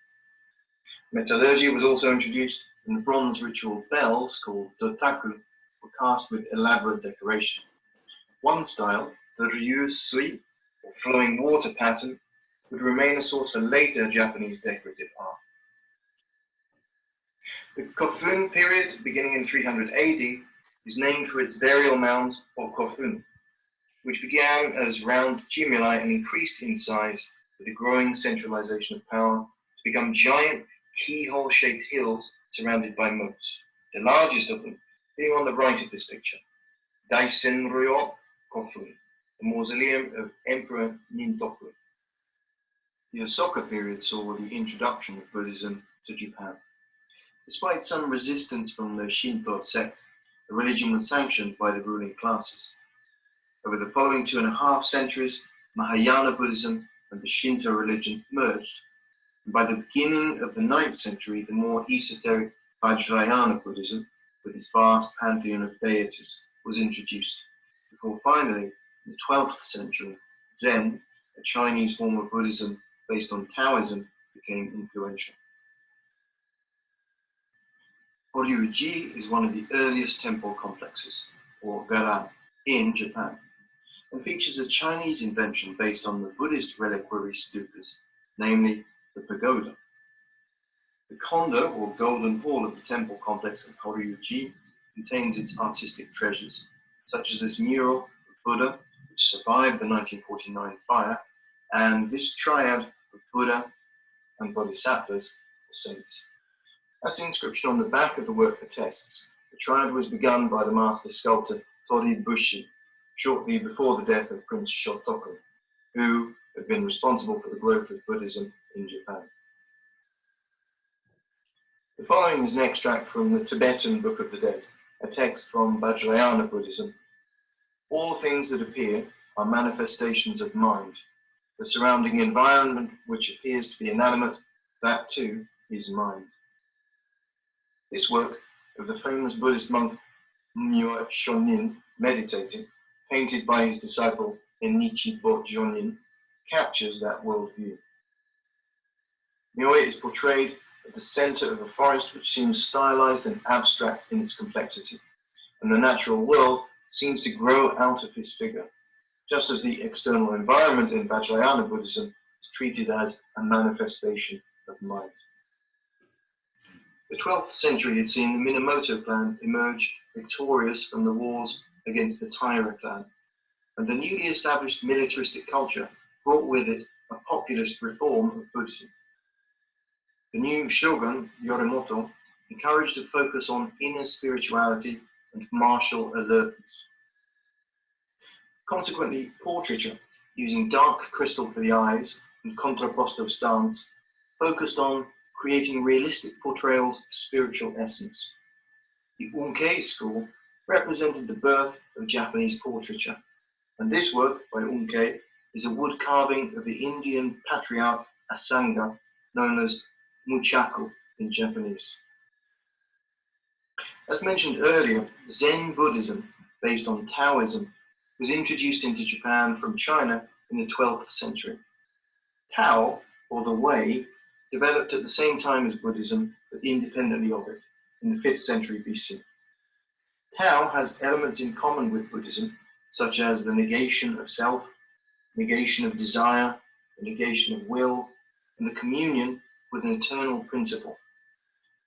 Metallurgy was also introduced, and the bronze ritual bells, called dotaku, were cast with elaborate decoration. One style, the Ryu Sui, or flowing water pattern, would remain a source for later Japanese decorative art. The Kofun period, beginning in 300 AD, is named for its burial mound, or kofun, which began as round tumuli and increased in size with the growing centralization of power to become giant keyhole-shaped hills surrounded by moats, the largest of them being on the right of this picture, Daisenryo Kofun, the mausoleum of Emperor Nintoku. The Asoka period saw the introduction of Buddhism to Japan. Despite some resistance from the Shinto sect, the religion was sanctioned by the ruling classes. Over the following 2.5 centuries, Mahayana Buddhism and the Shinto religion merged. And by the beginning of the 9th century, the more esoteric Vajrayana Buddhism, with its vast pantheon of deities, was introduced, before finally, in the 12th century, Zen, a Chinese form of Buddhism based on Taoism, became influential. Horyuji is one of the earliest temple complexes, or gara, in Japan, and features a Chinese invention based on the Buddhist reliquary stupas, namely the pagoda. The kondo, or golden hall of the temple complex of Horyuji, contains its artistic treasures, such as this mural of Buddha, which survived the 1949 fire, and this triad of Buddha and Bodhisattvas, the saints. As the inscription on the back of the work attests, the triad was begun by the master sculptor Tori Bushi shortly before the death of Prince Shotoku, who had been responsible for the growth of Buddhism in Japan. The following is an extract from the Tibetan Book of the Dead, a text from Vajrayana Buddhism. All things that appear are manifestations of mind. The surrounding environment, which appears to be inanimate, that too is mind. This work of the famous Buddhist monk Nyuo Shonin meditating, painted by his disciple Enichi Bojonin, captures that worldview. Nyuo is portrayed at the center of a forest which seems stylized and abstract in its complexity, and the natural world seems to grow out of his figure, just as the external environment in Vajrayana Buddhism is treated as a manifestation of mind. The 12th century had seen the Minamoto clan emerge victorious from the wars against the Taira clan, and the newly established militaristic culture brought with it a populist reform of Buddhism. The new shogun, Yorimoto, encouraged a focus on inner spirituality and martial alertness. Consequently, portraiture, using dark crystal for the eyes and contrapposto stance, focused on creating realistic portrayals of spiritual essence. The Unkei school represented the birth of Japanese portraiture, and this work by Unkei is a wood carving of the Indian patriarch Asanga, known as Muchaku in Japanese. As mentioned earlier, Zen Buddhism, based on Taoism, was introduced into Japan from China in the 12th century. Tao, or the Way, developed at the same time as Buddhism, but independently of it, in the 5th century BC. Tao has elements in common with Buddhism, such as the negation of self, negation of desire, the negation of will, and the communion with an eternal principle.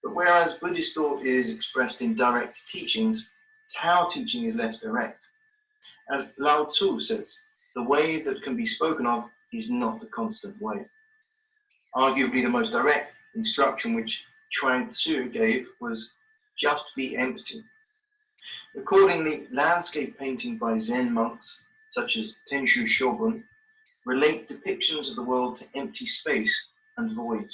But whereas Buddhist thought is expressed in direct teachings, Tao teaching is less direct. As Lao Tzu says, the way that can be spoken of is not the constant way. Arguably the most direct instruction which Chuang Tzu gave was just be empty. Accordingly, landscape painting by Zen monks, such as Tenshu Shogun, relate depictions of the world to empty space and void.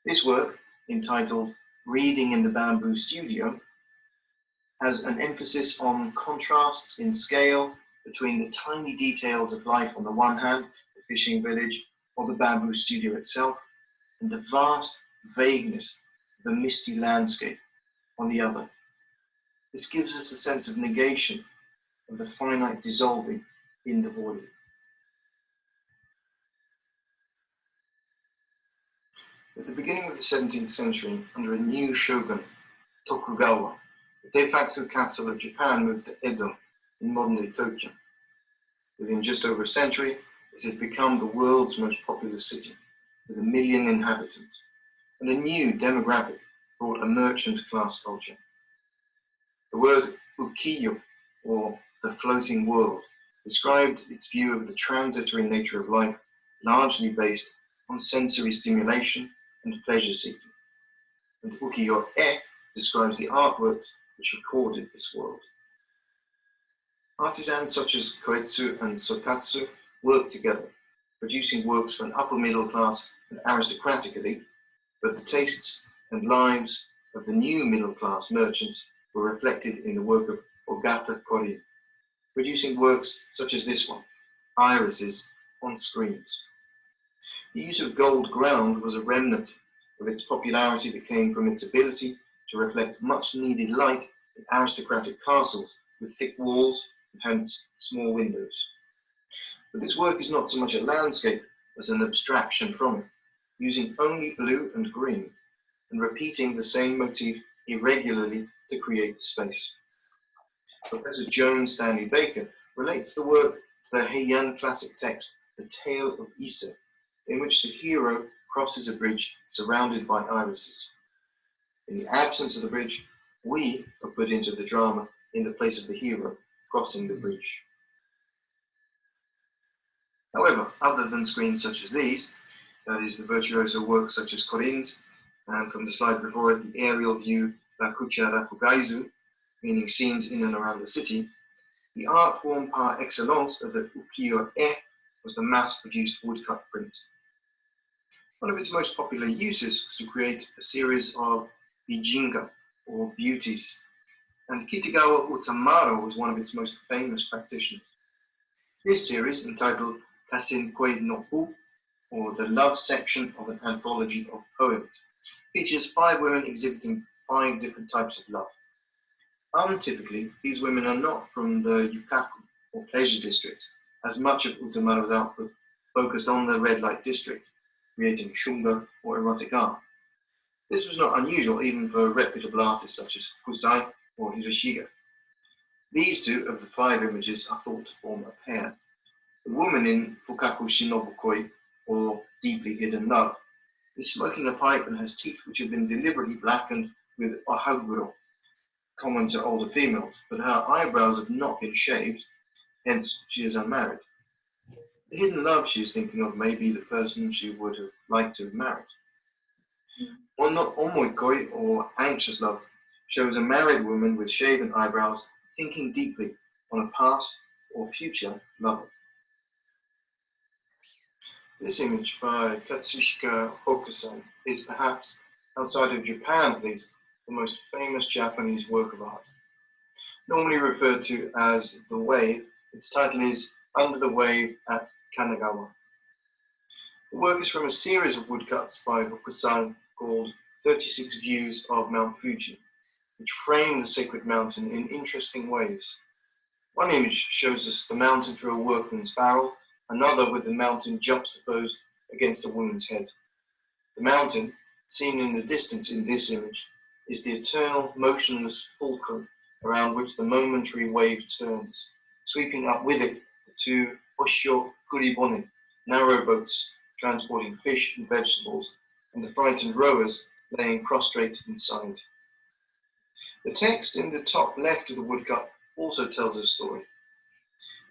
This work, entitled Reading in the Bamboo Studio, has an emphasis on contrasts in scale between the tiny details of life on the one hand, the fishing village, or the bamboo studio itself, and the vast vagueness of the misty landscape on the other. This gives us a sense of negation, of the finite dissolving in the void. At the beginning of the 17th century, under a new shogun, Tokugawa, the de facto capital of Japan moved to Edo in modern-day Tokyo. Within just over a century, it had become the world's most populous city, with 1 million inhabitants, and a new demographic brought a merchant class culture. The word ukiyo, or the floating world, described its view of the transitory nature of life, largely based on sensory stimulation and pleasure seeking. And ukiyo-e describes the artworks which recorded this world. Artisans such as Koetsu and Sotatsu worked together, producing works for an upper middle class and aristocratic elite, but the tastes and lives of the new middle class merchants were reflected in the work of Ogata Kori, producing works such as this one, Irises on Screens. The use of gold ground was a remnant of its popularity that came from its ability to reflect much needed light in aristocratic castles with thick walls and hence small windows. But this work is not so much a landscape as an abstraction from it, using only blue and green and repeating the same motif irregularly to create the space. Professor Joan Stanley Baker relates the work to the Heian classic text, The Tale of Ise, in which the hero crosses a bridge surrounded by irises. In the absence of the bridge, we are put into the drama in the place of the hero crossing the bridge. However, other than screens such as these, that is the virtuoso works such as Corinne's, and from the slide before it, the aerial view Rakucha Rakugaizu, meaning scenes in and around the city, the art form par excellence of the ukiyo-e was the mass-produced woodcut print. One of its most popular uses was to create a series of bijinga, or beauties, and Kitagawa Utamaro was one of its most famous practitioners. This series, entitled Kasinkoi no Pu, or the love section of an anthology of poems, features 5 women exhibiting 5 different types of love. Untypically, these women are not from the yukaku, or pleasure district, as much of Utamaro's output focused on the red light district, creating shunga or erotic art. This was not unusual even for reputable artists such as Kusai or Hiroshige. These 2 of the 5 images are thought to form a pair. The woman in Fukaku Shinobukoi, or deeply hidden love, is smoking a pipe and has teeth which have been deliberately blackened with ohaguro, common to older females, but her eyebrows have not been shaved, hence she is unmarried. The hidden love she is thinking of may be the person she would have liked to have married. Omoikoi, or anxious love, shows a married woman with shaven eyebrows thinking deeply on a past or future lover. This image by Katsushika Hokusai is perhaps, outside of Japan at least, the most famous Japanese work of art. Normally referred to as The Wave, its title is Under the Wave at Kanagawa. The work is from a series of woodcuts by Hokusai called 36 Views of Mount Fuji, which frame the sacred mountain in interesting ways. One image shows us the mountain through a workman's barrel, another with the mountain juxtaposed against a woman's head. The mountain, seen in the distance in this image, is the eternal motionless fulcrum around which the momentary wave turns, sweeping up with it the 2 Osho Kuribone, narrow boats transporting fish and vegetables, and the frightened rowers laying prostrate inside. The text in the top left of the woodcut also tells a story.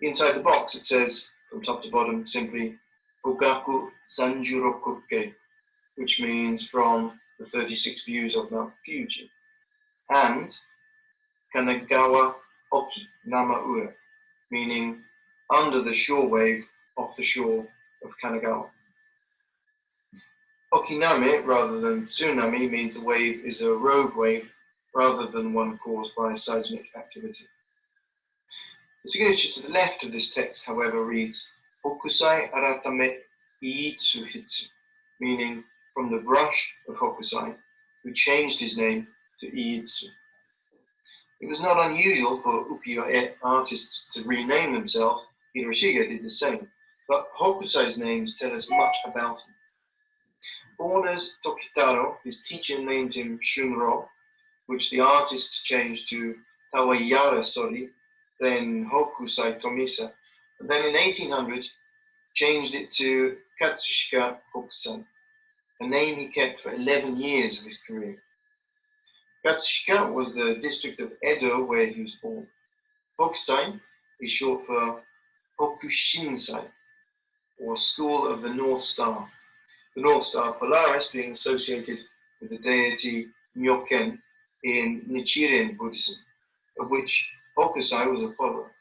Inside the box it says, from top to bottom, simply Fukaku Sanjurokuke, which means from the 36 views of Mount Fuji, and Kanagawa Oki Nama Ue, meaning under the shore wave off the shore of Kanagawa. Okiname, rather than tsunami, means the wave is a rogue wave rather than one caused by seismic activity. The signature to the left of this text, however, reads Hokusai Aratame Iitsu Hitsu, meaning from the brush of Hokusai, who changed his name to Iitsu. It was not unusual for ukiyo-e artists to rename themselves. Hiroshige did the same, but Hokusai's names tell us much about him. Born as Tokitaro, his teacher named him Shunro, which the artist changed to Tawayara Sori, then Hokusai Tomisa, and then in 1800 changed it to Katsushika Hokusai, a name he kept for 11 years of his career. Katsushika was the district of Edo where he was born. Hokusai is short for Hokushinsai, or School of the North Star. The North Star Polaris being associated with the deity Myoken in Nichiren Buddhism, of which Hokusai was a follower,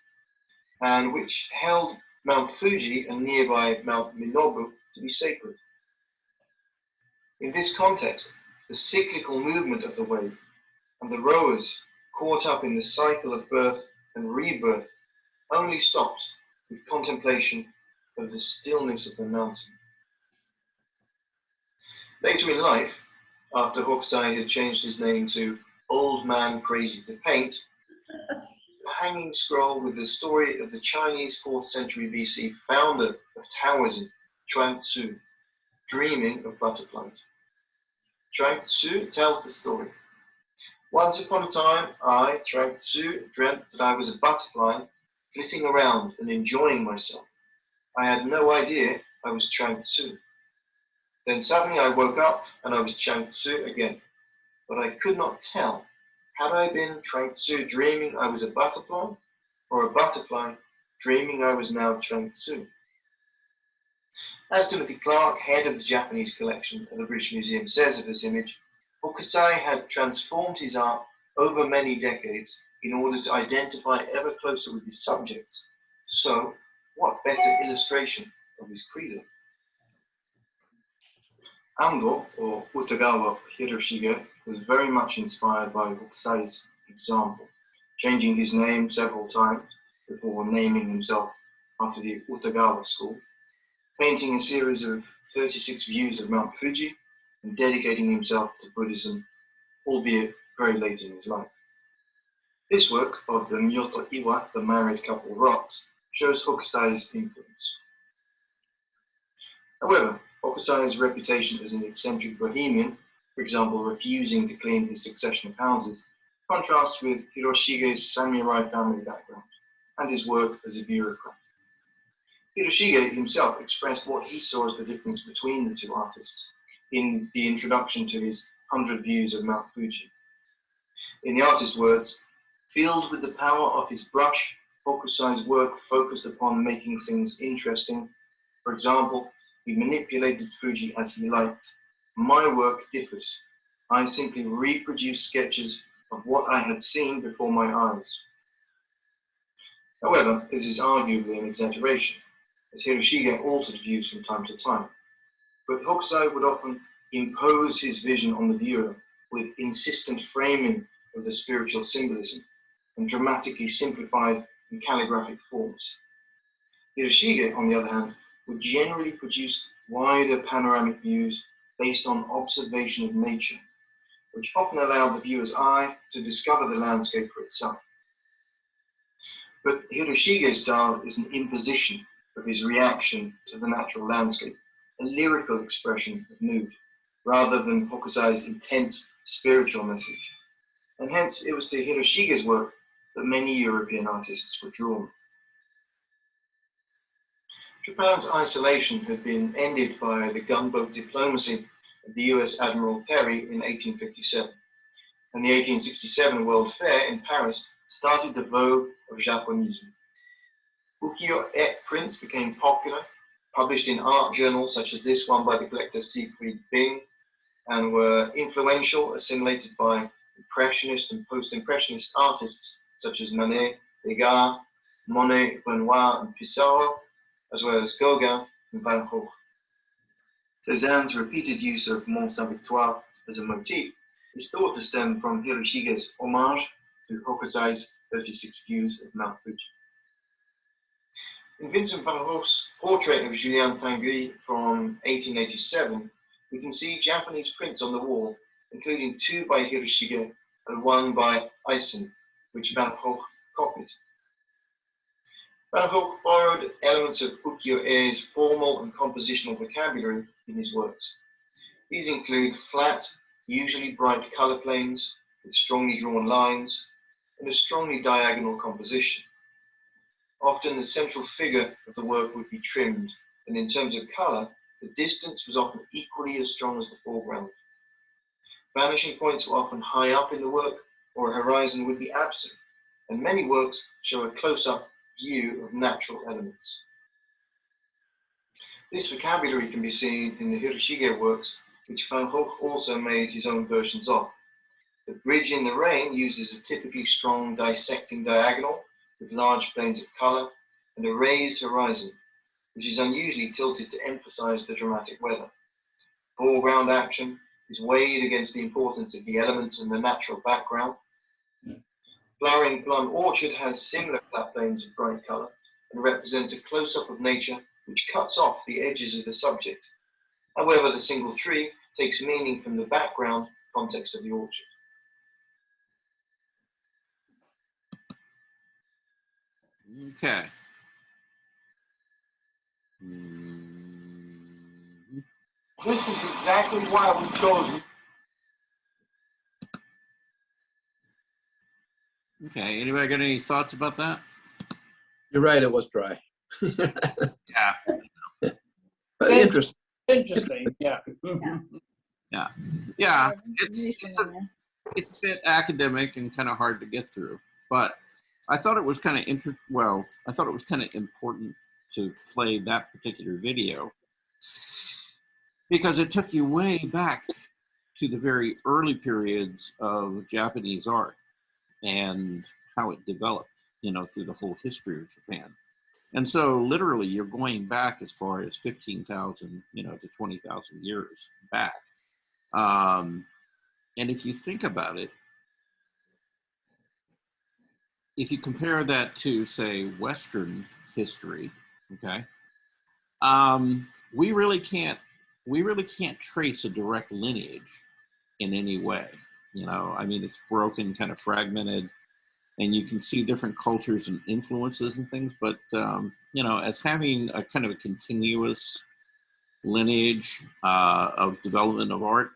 and which held Mount Fuji and nearby Mount Minobu to be sacred. In this context, the cyclical movement of the wave and the rowers caught up in the cycle of birth and rebirth only stops with contemplation of the stillness of the mountain. Later in life, after Hokusai had changed his name to Old Man Crazy to Paint, a hanging scroll with the story of the Chinese 4th century BC founder of Taoism, Chuang Tzu, dreaming of butterflies. Chuang Tzu tells the story. Once upon a time, I, Chuang Tzu, dreamt that I was a butterfly flitting around and enjoying myself. I had no idea I was Chuang Tzu. Then suddenly I woke up and I was Chuang Tzu again. But I could not tell. Had I been Chuang Tzu dreaming I was a butterfly, or a butterfly dreaming I was now Chuang Tzu? As Timothy Clark, head of the Japanese collection at the British Museum, says of this image, Hokusai had transformed his art over many decades in order to identify ever closer with his subjects. So, what better illustration of his credo? Ando, or Utagawa Hiroshige, was very much inspired by Hokusai's example, changing his name several times before naming himself after the Utagawa school, painting a series of 36 views of Mount Fuji, and dedicating himself to Buddhism, albeit very late in his life. This work of the Myoto Iwa, the married couple rocks, shows Hokusai's influence. However, Hokusai's reputation as an eccentric bohemian, for example refusing to clean his succession of houses, contrasts with Hiroshige's samurai family background and his work as a bureaucrat. Hiroshige himself expressed what he saw as the difference between the two artists in the introduction to his 100 Views of Mount Fuji. In the artist's words, filled with the power of his brush, Hokusai's work focused upon making things interesting. For example, he manipulated Fuji as he liked. My work differs. I simply reproduce sketches of what I had seen before my eyes. However, this is arguably an exaggeration, as Hiroshige altered views from time to time. But Hokusai would often impose his vision on the viewer with insistent framing of the spiritual symbolism and dramatically simplified and calligraphic forms. Hiroshige, on the other hand, would generally produce wider panoramic views based on observation of nature, which often allowed the viewer's eye to discover the landscape for itself. But Hiroshige's style is an imposition of his reaction to the natural landscape, a lyrical expression of mood, rather than Hokusai's intense spiritual message. And hence it was to Hiroshige's work that many European artists were drawn. Japan's isolation had been ended by the gunboat diplomacy of the US Admiral Perry in 1857, and the 1867 World Fair in Paris started the vogue of Japonism. Ukiyo-e prints became popular, published in art journals such as this one by the collector Siegfried Bing, and were influential, assimilated by Impressionist and Post-Impressionist artists such as Manet, Degas, Monet, Renoir, and Pissarro, as well as Gauguin and Van Gogh. Cézanne's repeated use of Mont Saint-Victoire as a motif is thought to stem from Hiroshige's homage to Hokusai's 36 Views of Mount Fuji. In Vincent van Gogh's portrait of Julien Tanguy from 1887, we can see Japanese prints on the wall, including 2 by Hiroshige and 1 by Eisen, which Van Gogh copied. Van Gogh borrowed elements of ukiyo-e's formal and compositional vocabulary in his works. These include flat, usually bright color planes with strongly drawn lines and a strongly diagonal composition. Often the central figure of the work would be trimmed, and in terms of color, the distance was often equally as strong as the foreground. Vanishing points were often high up in the work, or a horizon would be absent, and many works show a close-up view of natural elements. This vocabulary can be seen in the Hiroshige works, which Van Gogh also made his own versions of. The Bridge in the Rain uses a typically strong dissecting diagonal with large planes of color and a raised horizon, which is unusually tilted to emphasize the dramatic weather. Foreground action is weighed against the importance of the elements in the natural background. Flowering Plum Orchard has similar flat planes of bright color and represents a close-up of nature which cuts off the edges of the subject. However, the single tree takes meaning from the background context of the orchard. Okay. This is exactly why we chose Okay. Anybody got any thoughts about that? You're right, it was dry. Yeah. But interesting. Interesting, yeah. Yeah. Yeah, It's information a, in there. it's a bit academic and kind of hard to get through, but I thought it was kind of I thought it was kind of important to play that particular video because it took you way back to the very early periods of Japanese art and how it developed, through the whole history of Japan. And so literally you're going back as far as 15,000, to 20,000 years back. And if you think about it, if you compare that to, say, Western history, okay, we really can't trace a direct lineage in any way. I mean, it's broken, kind of fragmented, and you can see different cultures and influences and things. But as having a kind of a continuous lineage of development of art,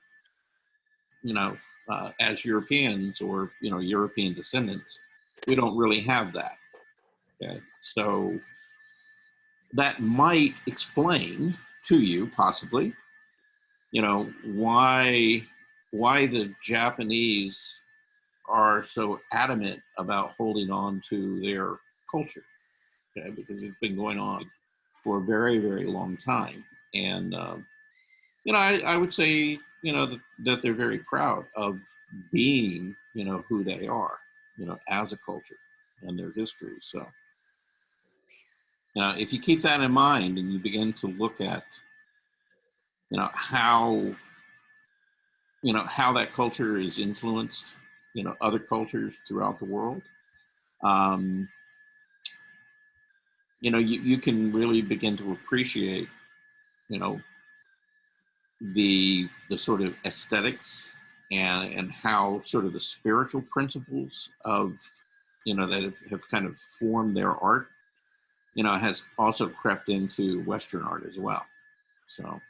as Europeans or European descendants, we don't really have that. Okay, so that might explain to you possibly, why the Japanese are so adamant about holding on to their culture. Okay, because it's been going on for a very, very long time, and I would say that they're very proud of being who they are, as a culture and their history. So if you keep that in mind and you begin to look at how that culture is influenced other cultures throughout the world, you can really begin to appreciate the sort of aesthetics and how sort of the spiritual principles of that have kind of formed their art has also crept into Western art as well. So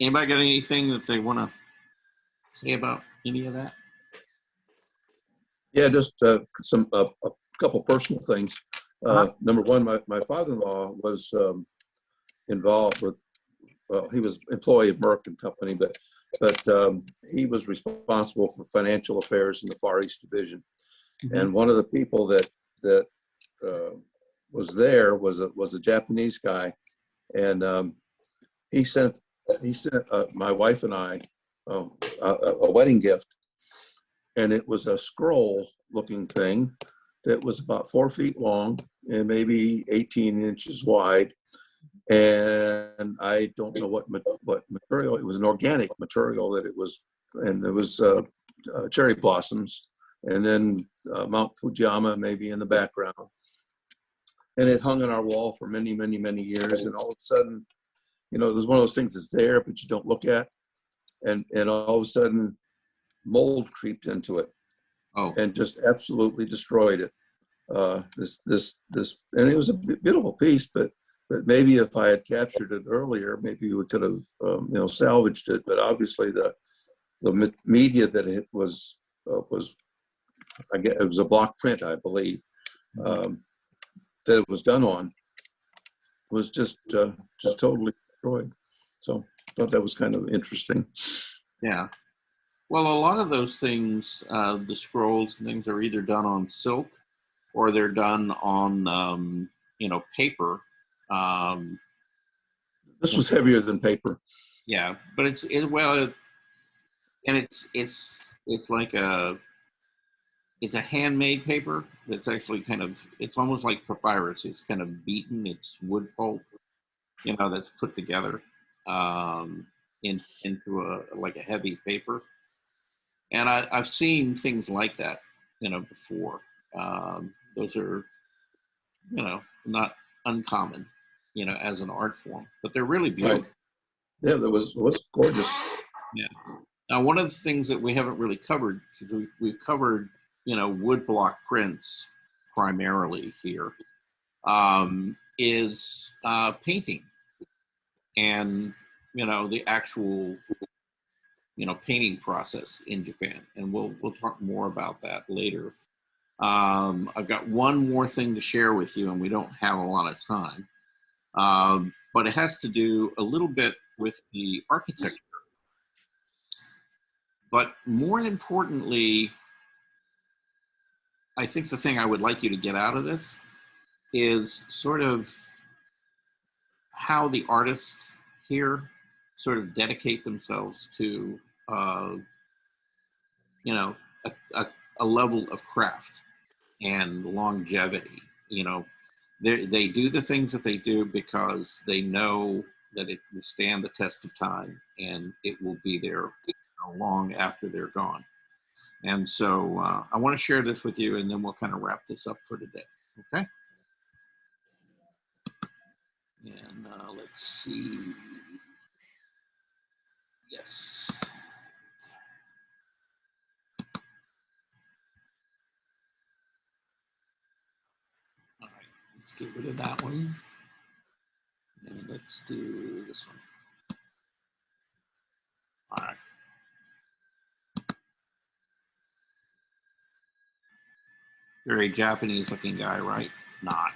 anybody got anything that they want to say about any of that? Yeah, just a couple personal things. Number one, my father-in-law was involved with, well, he was employee of Merck and Company, but he was responsible for financial affairs in the Far East Division. Mm-hmm. And one of the people that was there was a Japanese guy, and he sent my wife and I a wedding gift, and it was a scroll-looking thing that was about 4 feet long and maybe 18 inches wide. And I don't know what material. It was an organic material that it was, and there was cherry blossoms, and then Mount Fujiyama maybe in the background. And it hung on our wall for many, many, many years. And all of a sudden, there's one of those things that's there, but you don't look at. And all of a sudden, mold creeped into it, and just absolutely destroyed it. This, and it was a beautiful piece, but maybe if I had captured it earlier, maybe we could have, salvaged it. But obviously, the media that it was, I guess it was a block print, I believe, that it was done on, was just totally destroyed. So I thought that was kind of interesting. Yeah. Well, a lot of those things, the scrolls and things, are either done on silk or they're done on, paper. This was heavier than paper. Yeah, but it's like it's a handmade paper that's actually it's almost like papyrus. It's kind of beaten. It's wood pulp, that's put together into a heavy paper. And I've seen things like that, before. Those are, not uncommon, as an art form, but they're really beautiful. Right. Yeah, that was gorgeous. Yeah. Now, one of the things that we haven't really covered, because we've covered, wood block prints primarily here, is painting, and the actual, painting process in Japan, and we'll talk more about that later. I've got one more thing to share with you, and we don't have a lot of time, but it has to do a little bit with the architecture. But more importantly, I think the thing I would like you to get out of this is sort of how the artists here sort of dedicate themselves to, a level of craft and longevity. They do the things that they do because they know that it will stand the test of time and it will be there long after they're gone. And so I want to share this with you, and then we'll kind of wrap this up for today. Okay. And let's see. Yes. All right, let's get rid of that one. And let's do this one. All right. Very Japanese looking guy, right? Not.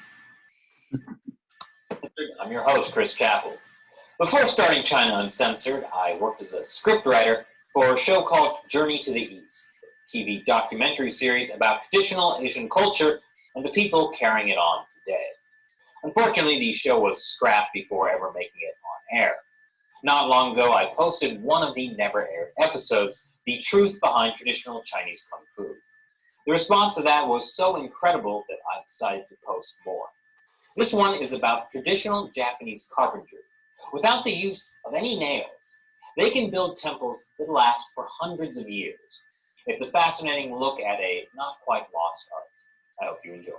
I'm your host, Chris Chappell. Before starting China Uncensored, I worked as a scriptwriter for a show called Journey to the East, a TV documentary series about traditional Asian culture and the people carrying it on today. Unfortunately, the show was scrapped before ever making it on air. Not long ago, I posted one of the never-aired episodes, The Truth Behind Traditional Chinese Kung Fu. The response to that was so incredible that I decided to post more. This one is about traditional Japanese carpentry. Without the use of any nails, they can build temples that last for hundreds of years. It's a fascinating look at a not quite lost art. I hope you enjoy.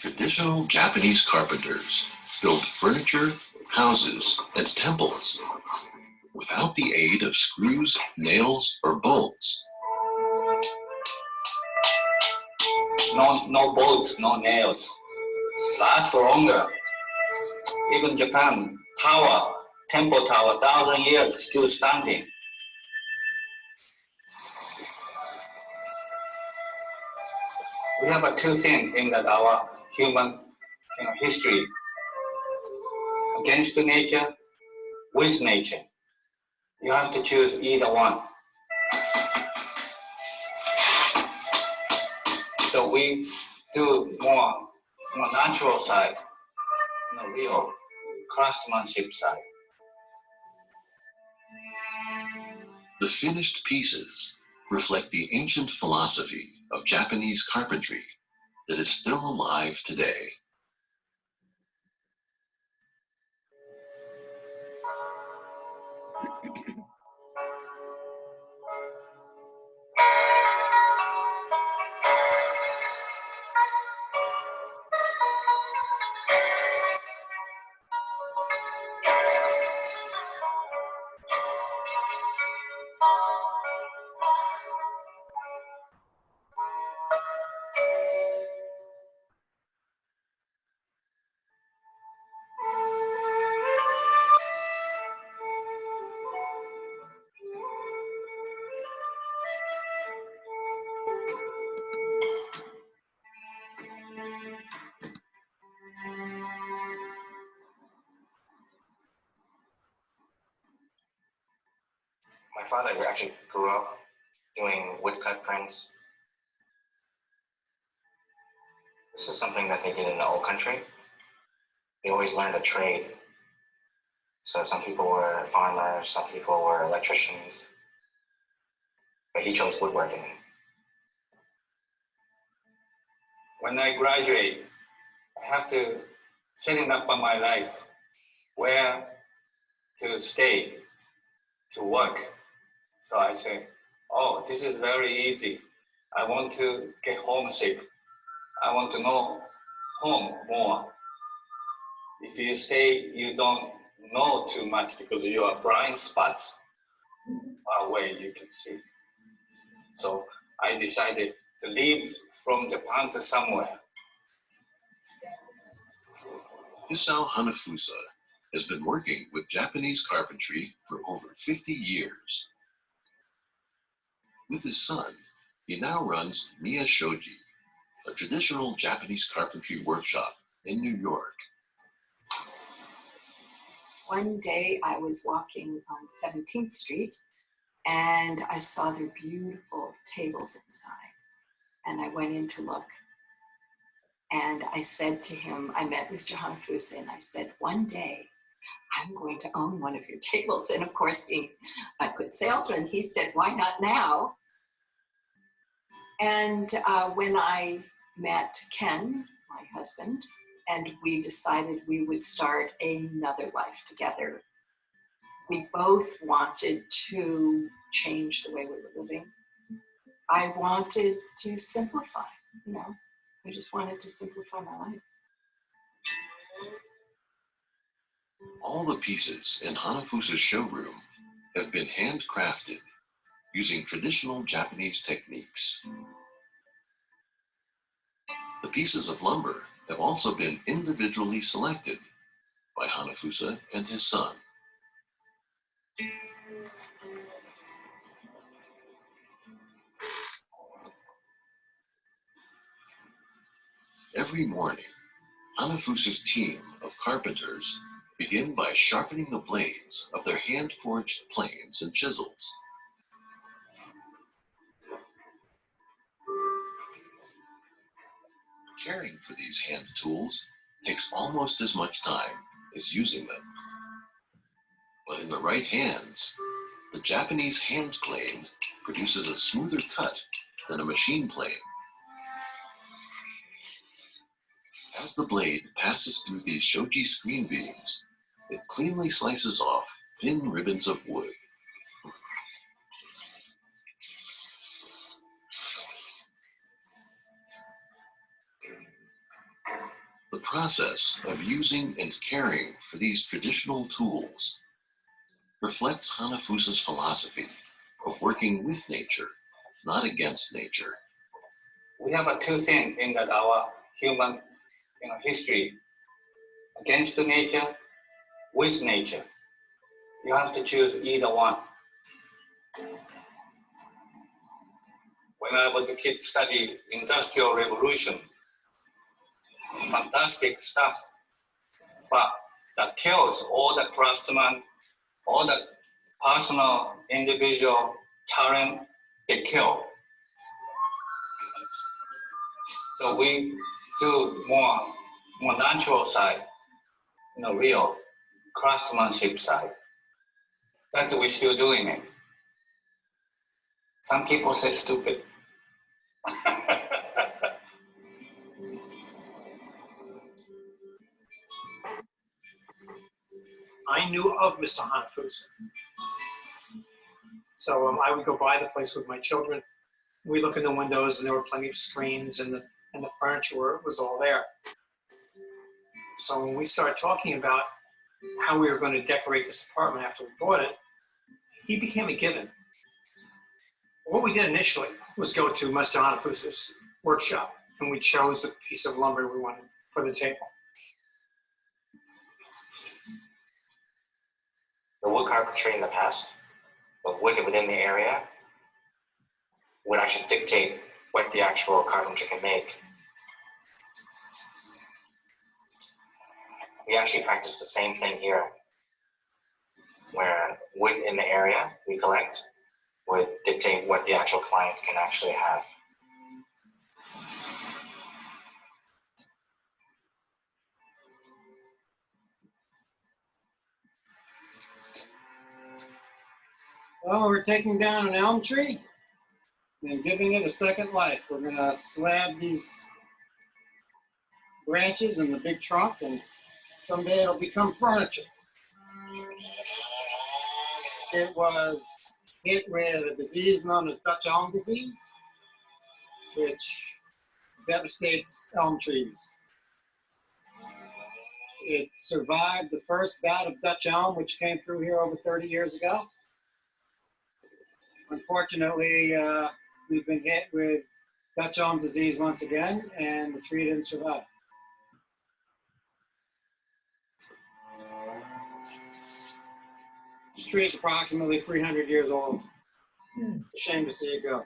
Traditional Japanese carpenters build furniture, houses, and temples without the aid of screws, nails, or bolts. No bolts, no nails. Last longer. Even Japan, temple tower, 1,000 years still standing. We have two things in that our human history: against nature, with nature. You have to choose either one. So we do more natural side, real craftsmanship side. The finished pieces reflect the ancient philosophy of Japanese carpentry that is still alive today. My father actually grew up doing woodcut prints. This is something that they did in the old country. They always learned a trade. So some people were farmers, some people were electricians, but he chose woodworking. When I graduate, I have to setting up on my life, where to stay, to work. So I say, oh, this is very easy. I want to get homesick. I want to know home more. If you stay, you don't know too much because your blind spots are away, you can see. So I decided to leave from Japan to somewhere. Hisao Hanafusa has been working with Japanese carpentry for over 50 years. With his son, he now runs Miya Shoji, a traditional Japanese carpentry workshop in New York. One day I was walking on 17th Street and I saw their beautiful tables inside. And I went in to look. And I said to him, I met Mr. Hanafusa and I said, one day I'm going to own one of your tables. And of course, being a good salesman, he said, why not now? And when I met Ken, my husband, and we decided we would start another life together, we both wanted to change the way we were living. I wanted to simplify, you know, I just wanted to simplify my life. All the pieces in Hanafusa's showroom have been handcrafted using traditional Japanese techniques. The pieces of lumber have also been individually selected by Hanafusa and his son. Every morning, Hanafusa's team of carpenters begin by sharpening the blades of their hand-forged planes and chisels. Caring for these hand tools takes almost as much time as using them. But in the right hands, the Japanese hand plane produces a smoother cut than a machine plane. As the blade passes through these shoji screen beams, it cleanly slices off thin ribbons of wood. The process of using and caring for these traditional tools reflects Hanafusa's philosophy of working with nature, not against nature. We have two things in that our human history: against the nature, with nature. You have to choose either one. When I was a kid, studied Industrial Revolution. Fantastic stuff, but that kills all the craftsmen, all the personal, individual talent, they kill. So we do more natural side, real craftsmanship side. That's what we're still doing it. Some people say stupid. I knew of Mr. Hanafusa. So I would go by the place with my children. We look in the windows and there were plenty of screens and the furniture was all there. So when we started talking about how we were going to decorate this apartment after we bought it, he became a given. What we did initially was go to Mr. Hanafusa's workshop and we chose the piece of lumber we wanted for the table. The wood carpentry in the past, the wood within the area, would actually dictate what the actual carpenter can make. We actually practice the same thing here, where wood in the area we collect would dictate what the actual client can actually have. Well, we're taking down an elm tree and giving it a second life. We're going to slab these branches in the big trunk, and someday it'll become furniture. It was hit with a disease known as Dutch elm disease, which devastates elm trees. it survived the first bout of Dutch elm, which came through here over 30 years ago. Unfortunately, we've been hit with Dutch elm disease once again, and the tree didn't survive. This tree is approximately 300 years old. Shame to see it go.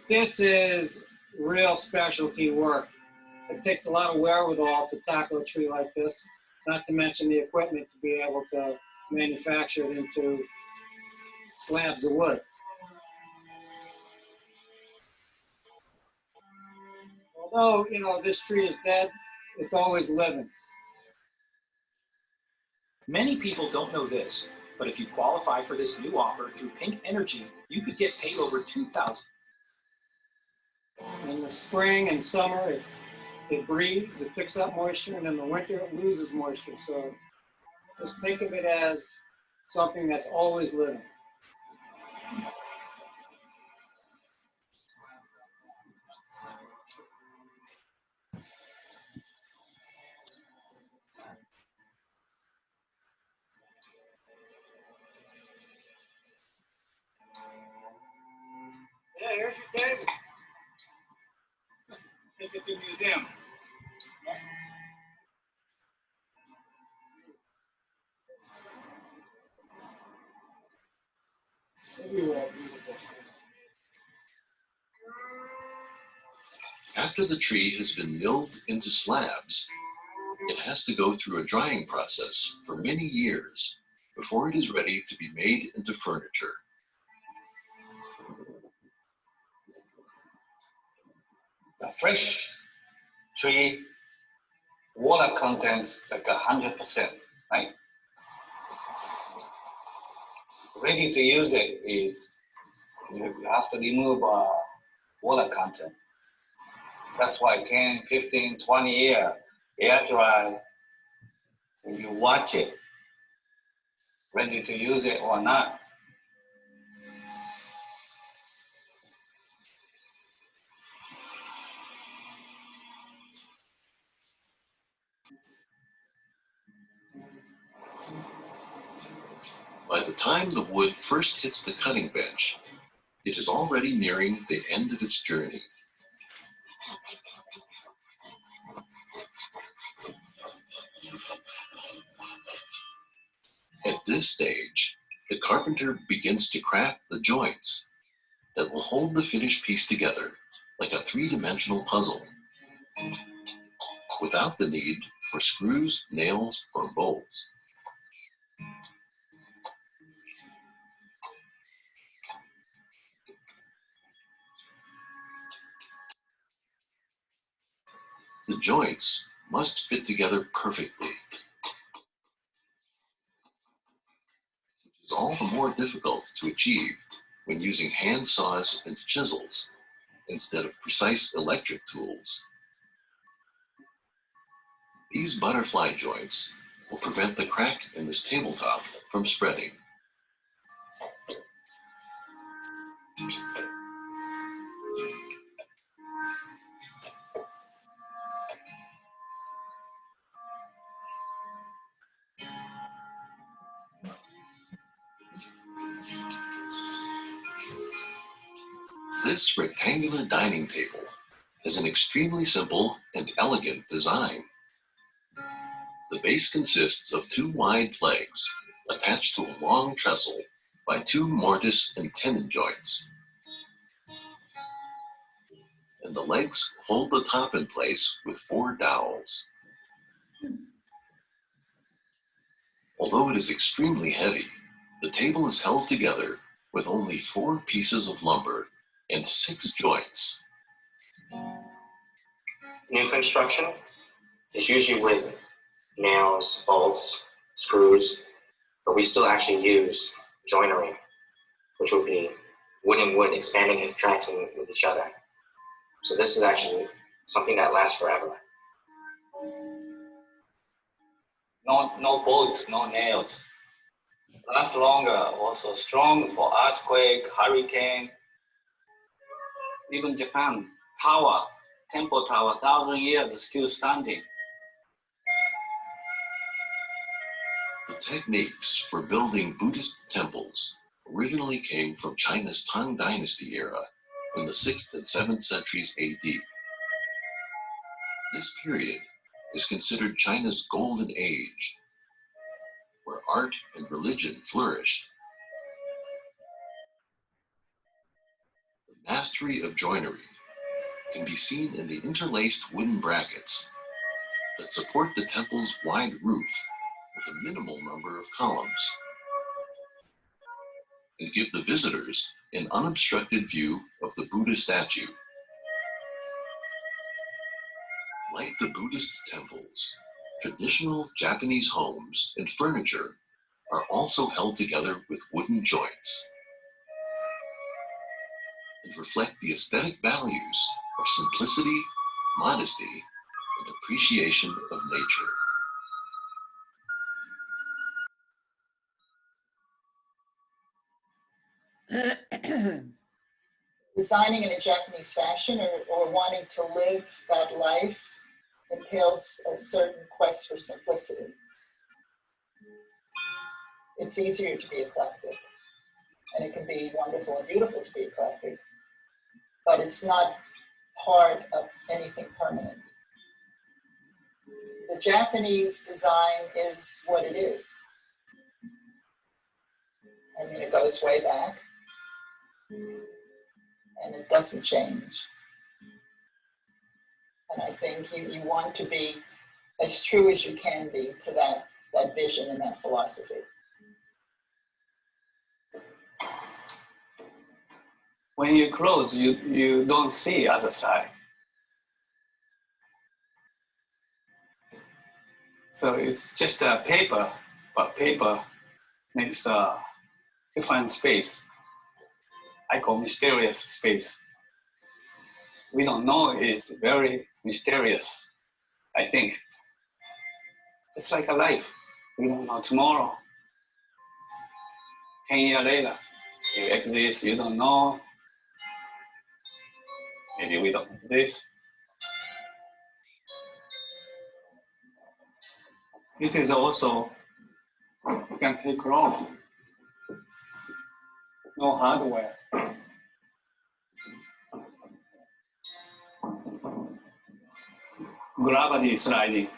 This is real specialty work. It takes a lot of wherewithal to tackle a tree like this, not to mention the equipment to be able to manufacture it into slabs of wood. Although, you know, this tree is dead, it's always living. Many people don't know this, but if you qualify for this new offer through Pink Energy, you could get paid over $2,000. In the spring and summer, it breathes, it picks up moisture, and in the winter, it loses moisture. So just think of it as something that's always living. Yeah, here's your table. Take it to the museum. After the tree has been milled into slabs, it has to go through a drying process for many years before it is ready to be made into furniture. The fresh tree water contents like 100%, right? Ready to use it is you have to remove water content. That's why 10, 15, 20 year air dry, you watch it, ready to use it or not. By the time the wood first hits the cutting bench, it is already nearing the end of its journey. At this stage, the carpenter begins to craft the joints that will hold the finished piece together like a three-dimensional puzzle, without the need for screws, nails, or bolts. The joints must fit together perfectly, which is all the more difficult to achieve when using hand saws and chisels instead of precise electric tools. These butterfly joints will prevent the crack in this tabletop from spreading. This rectangular dining table has an extremely simple and elegant design. The base consists of two wide legs attached to a long trestle by two mortise and tenon joints. And the legs hold the top in place with four dowels. Although it is extremely heavy, The table is held together with only 4 pieces of lumber and 6 joints. New construction is usually with nails, bolts, screws, but we still actually use joinery, which would be wood and wood expanding and contracting with each other. So this is actually something that lasts forever. No bolts, no nails. Lasts longer, also strong for earthquake, hurricane. Even Japan, tower, temple tower, 1,000 years still standing. The techniques for building Buddhist temples originally came from China's Tang Dynasty era in the 6th and 7th centuries AD. This period is considered China's golden age, where art and religion flourished. The mastery of joinery can be seen in the interlaced wooden brackets that support the temple's wide roof with a minimal number of columns, and give the visitors an unobstructed view of the Buddha statue. Like the Buddhist temples, traditional Japanese homes and furniture are also held together with wooden joints and reflect the aesthetic values of simplicity, modesty, and appreciation of nature. Designing in a Japanese fashion or wanting to live that life entails a certain quest for simplicity. It's easier to be eclectic, and it can be wonderful and beautiful to be eclectic, but it's not part of anything permanent. The Japanese design is what it is. I mean, it goes way back, and it doesn't change. And I think you want to be as true as you can be to that vision and that philosophy. When you close, you don't see other side. So it's just a paper, but paper makes a different space. I call mysterious space. We don't know, it's very mysterious, I think. It's like a life. We don't know tomorrow. 10 years later, you exist, you don't know. Maybe we don't exist. This is also, you can take off. No hardware. Gravity sliding.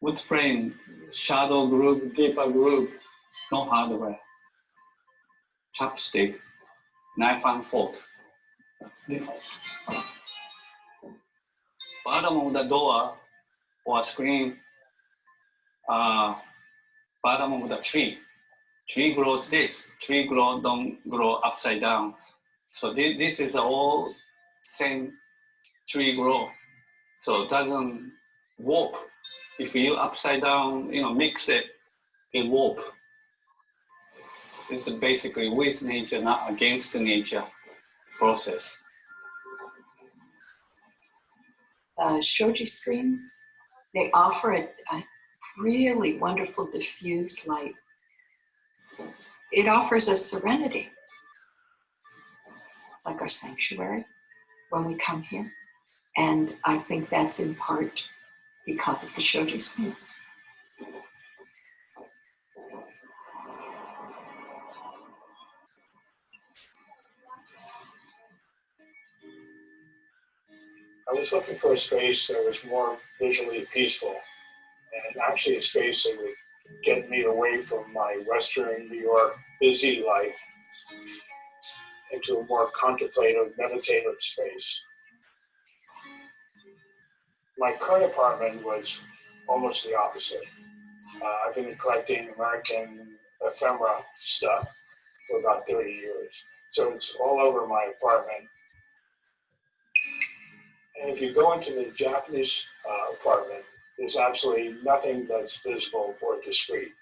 Wood frame, shadow group, deeper group, no hardware. Chopstick, knife and fork. That's different. Bottom of the door or screen, bottom of the tree. Tree grows this, tree don't grow upside down. So this is all same tree grow. So it doesn't warp. If you upside down, mix it, it warp. This is basically with nature, not against nature process. Shoji screens, they offer a really wonderful diffused light. It offers us serenity. It's like our sanctuary when we come here. And I think that's in part because of the shoji screens. I was looking for a space that was more visually peaceful, and actually a space that would get me away from my Western New York busy life into a more contemplative, meditative space. My current apartment was almost the opposite. I've been collecting American ephemera stuff for about 30 years. So it's all over my apartment. And if you go into the Japanese apartment, there's absolutely nothing that's visible or discreet.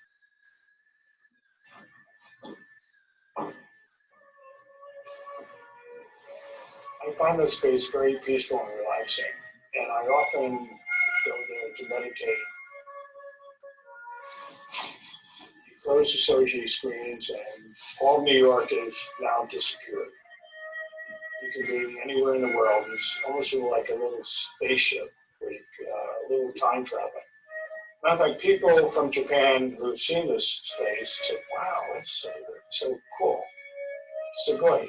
I find this space very peaceful and relaxing, and I often go there to meditate. You close the Soji screens, and all of New York is now disappeared. You can be anywhere in the world. It's almost like a little spaceship, a little time traveling. Matter of fact, people from Japan who've seen this space say, wow, it's so cool. Sugoi.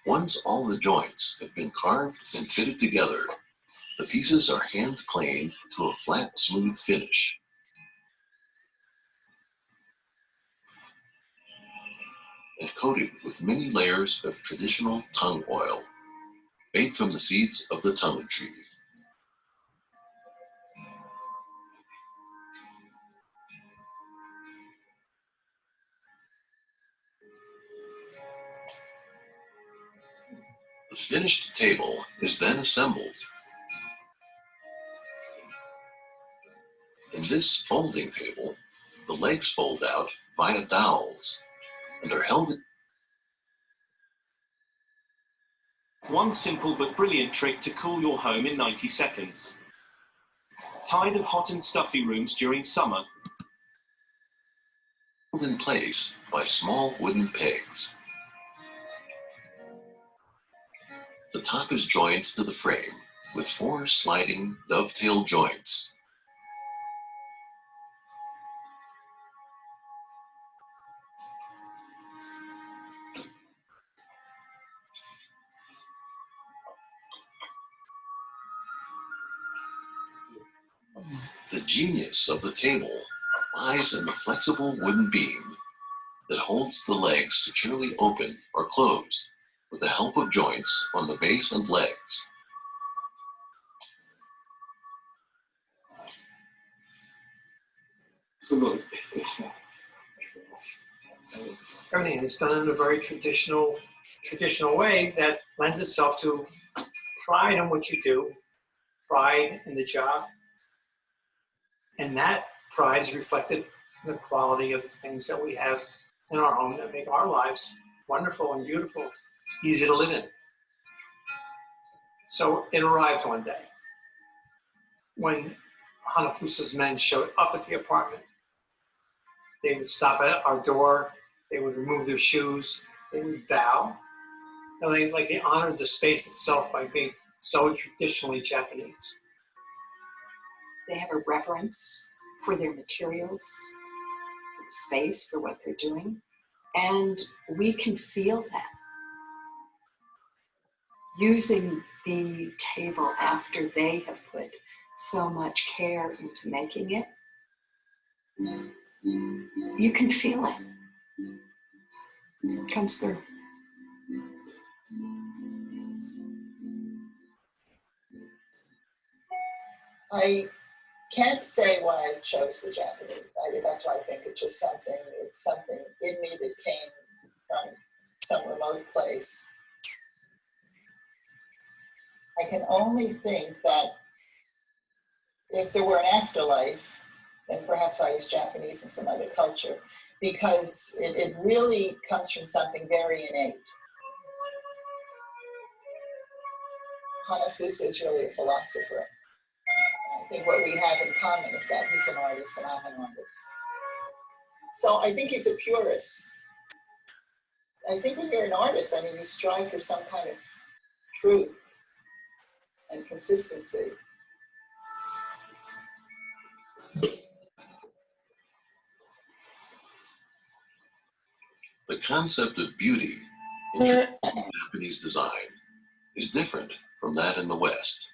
Once all the joints have been carved and fitted together, the pieces are hand planed to a flat, smooth finish. And coated with many layers of traditional tung oil, made from the seeds of the tung tree. The finished table is then assembled. In this folding table, the legs fold out via dowels and are held. One simple but brilliant trick to cool your home in 90 seconds. Tired of hot and stuffy rooms during summer? Held in place by small wooden pegs. The top is joined to the frame with 4 sliding dovetail joints. The genius of the table lies in the flexible wooden beam that holds the legs securely open or closed with the help of joints on the base and legs. Everything is done in a very traditional way that lends itself to pride in what you do, pride in the job, and that pride is reflected in the quality of the things that we have in our home that make our lives wonderful and beautiful, easy to live in. So it arrived one day when Hanafusa's men showed up at the apartment. They would stop at our door, they would remove their shoes, they would bow. And they honored the space itself by being so traditionally Japanese. They have a reverence for their materials, for the space, for what they're doing. And we can feel that. Using the table after they have put so much care into making it, you can feel it. It comes through. I can't say why I chose the Japanese. That's why I think it's something in me that came from some remote place. I can only think that if there were an afterlife, then perhaps I was Japanese in some other culture, because it really comes from something very innate. Hanafusa is really a philosopher. I think what we have in common is that he's an artist and I'm an artist. So I think he's a purist. I think when you're an artist, you strive for some kind of truth and consistency. The concept of beauty in Japanese design is different from that in the West.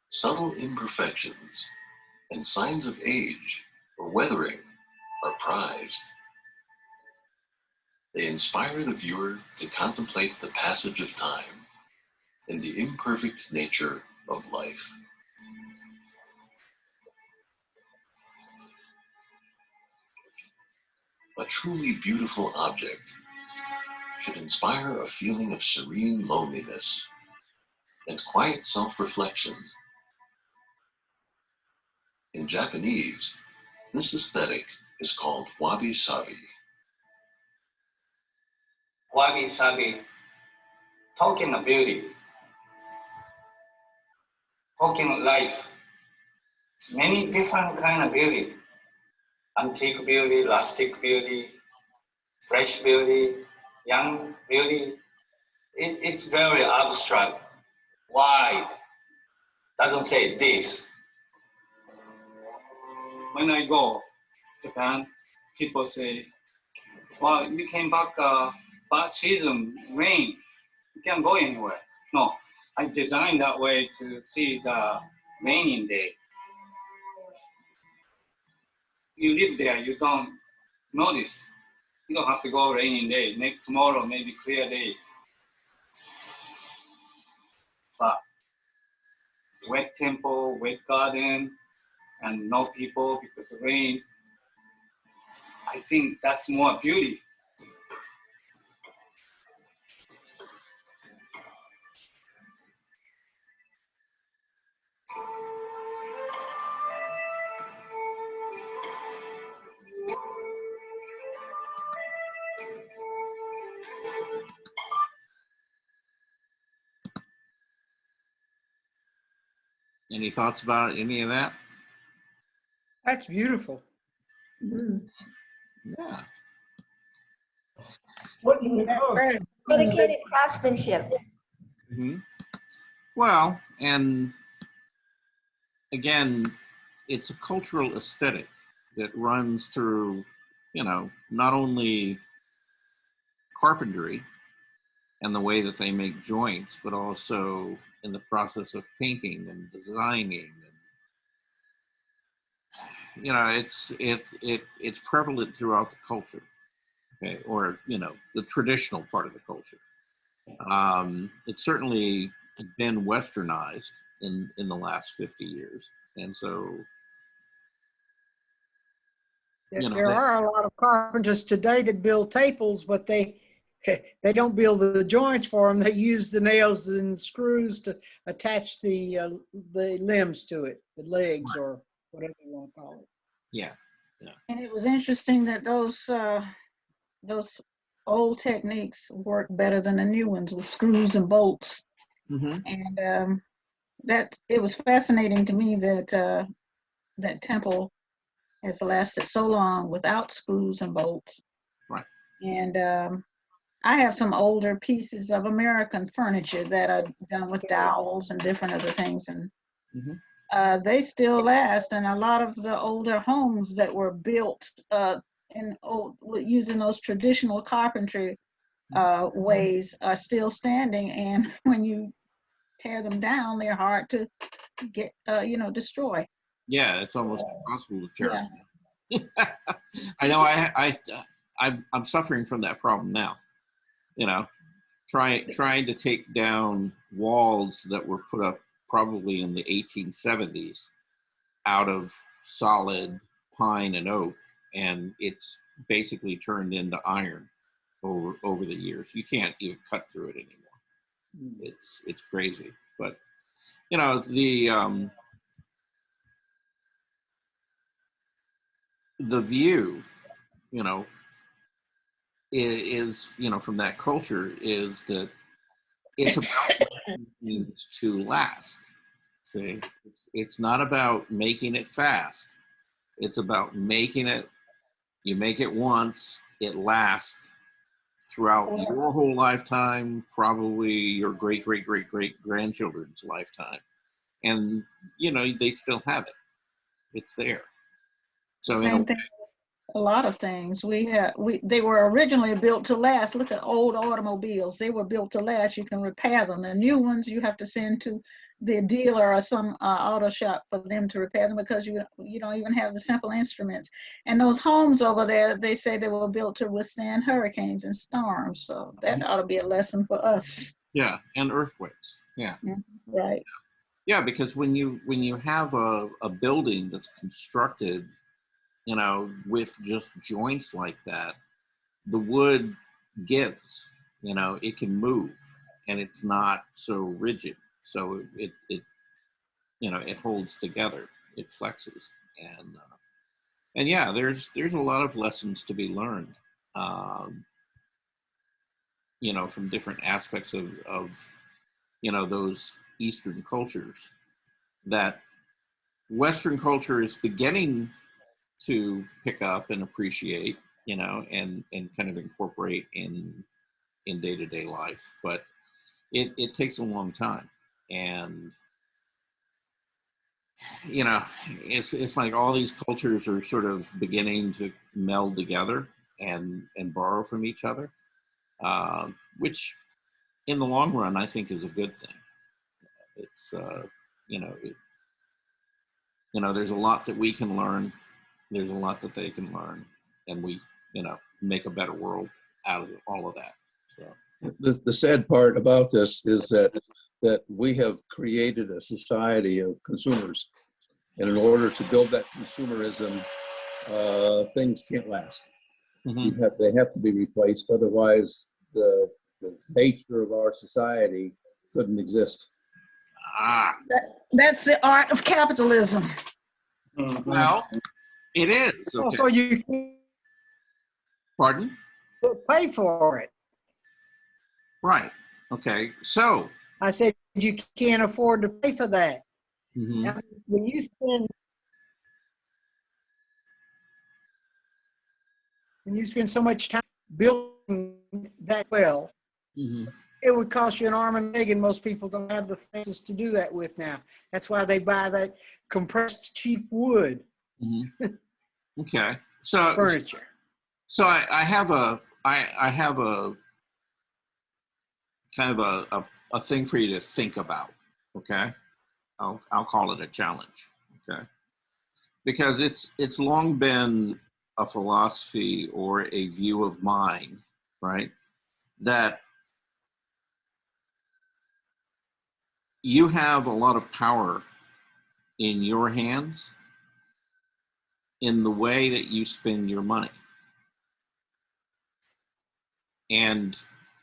Subtle imperfections and signs of age or weathering are prized. They inspire the viewer to contemplate the passage of time and the imperfect nature of life. A truly beautiful object should inspire a feeling of serene loneliness and quiet self-reflection. In Japanese, this aesthetic is called wabi-sabi. Wabi-sabi, talking of beauty, talking life, many different kind of beauty. Antique beauty, rustic beauty, fresh beauty, young beauty. It's very abstract, wide. Doesn't say this. When I go to Japan, people say, well, you came back bad season, rain. You can't go anywhere. No, I designed that way to see the raining day. You live there, you don't notice. You don't have to go raining day. Make tomorrow, maybe clear day. But wet temple, wet garden, and no people because of rain. I think that's more beauty. Any thoughts about any of that? That's beautiful. Yeah. What do you know? Dedicated craftsmanship. Mhm. Well, and again, it's a cultural aesthetic that runs through, you know, not only carpentry and the way that they make joints, but also in the process of painting and designing. And, you know, it's prevalent throughout the culture, okay, or, you know, the traditional part of the culture. It's certainly been westernized in the last 50 years. And so, you know, There are a lot of carpenters today that build tables, but they don't build the joints for them. They use the nails and screws to attach the limbs to it, the legs or whatever you want to call it. Yeah, yeah. And it was interesting that those old techniques work better than the new ones with screws and bolts. Mm-hmm. And that it was fascinating to me that that temple has lasted so long without screws and bolts. Right. And I have some older pieces of American furniture that are done with dowels and different other things, and they still last. And a lot of the older homes that were built using those traditional carpentry ways are still standing. And when you tear them down, they're hard to get, destroy. Yeah, it's almost impossible to tear them down. I know. I'm suffering from that problem now. You know, trying to take down walls that were put up probably in the 1870s out of solid pine and oak, and it's basically turned into iron over the years. You can't even cut through it anymore. It's crazy. But you know, the view, you know, is, you know, from that culture is that it's about things to last. See, it's not about making it fast. It's about making it. You make it once, it lasts throughout your whole lifetime, probably your great grandchildren's lifetime, and you know they still have it. It's there. So Same thing. A lot of things they were originally built to last. Look at old automobiles. They were built to last. You can repair them. The new ones you have to send to the dealer or some auto shop for them to repair them, because you don't even have the simple instruments. And those homes over there, they say they were built to withstand hurricanes and storms. So that ought to be a lesson for us. Yeah, and earthquakes. Yeah. Right. Yeah, because when you have a building that's constructed with just joints like that, the wood gives, it can move and it's not so rigid. So it holds together, it flexes. And yeah, there's a lot of lessons to be learned, from different aspects of those Eastern cultures that Western culture is beginning to pick up and appreciate, and kind of incorporate in day-to-day life. But it takes a long time. And, it's like all these cultures are sort of beginning to meld together and borrow from each other, which in the long run, I think is a good thing. It's, there's a lot that we can learn. There's a lot that they can learn, and we, make a better world out of all of that. So The sad part about this is that we have created a society of consumers, and in order to build that consumerism, things can't last. They have to be replaced, otherwise the nature of our society couldn't exist. That's the art of capitalism. Well, it is. Okay. Also, you can't Pardon? pay for it. Right. Okay. So I said you can't afford to pay for that. Now, when you spend so much time building that well, it would cost you an arm and a leg, and most people don't have the finances to do that with now. That's why they buy that compressed cheap wood. Okay. So furniture. So I have a kind of a thing for you to think about. Okay. I'll call it a challenge. Okay. Because it's long been a philosophy or a view of mine, right, that you have a lot of power in your hands in the way that you spend your money. And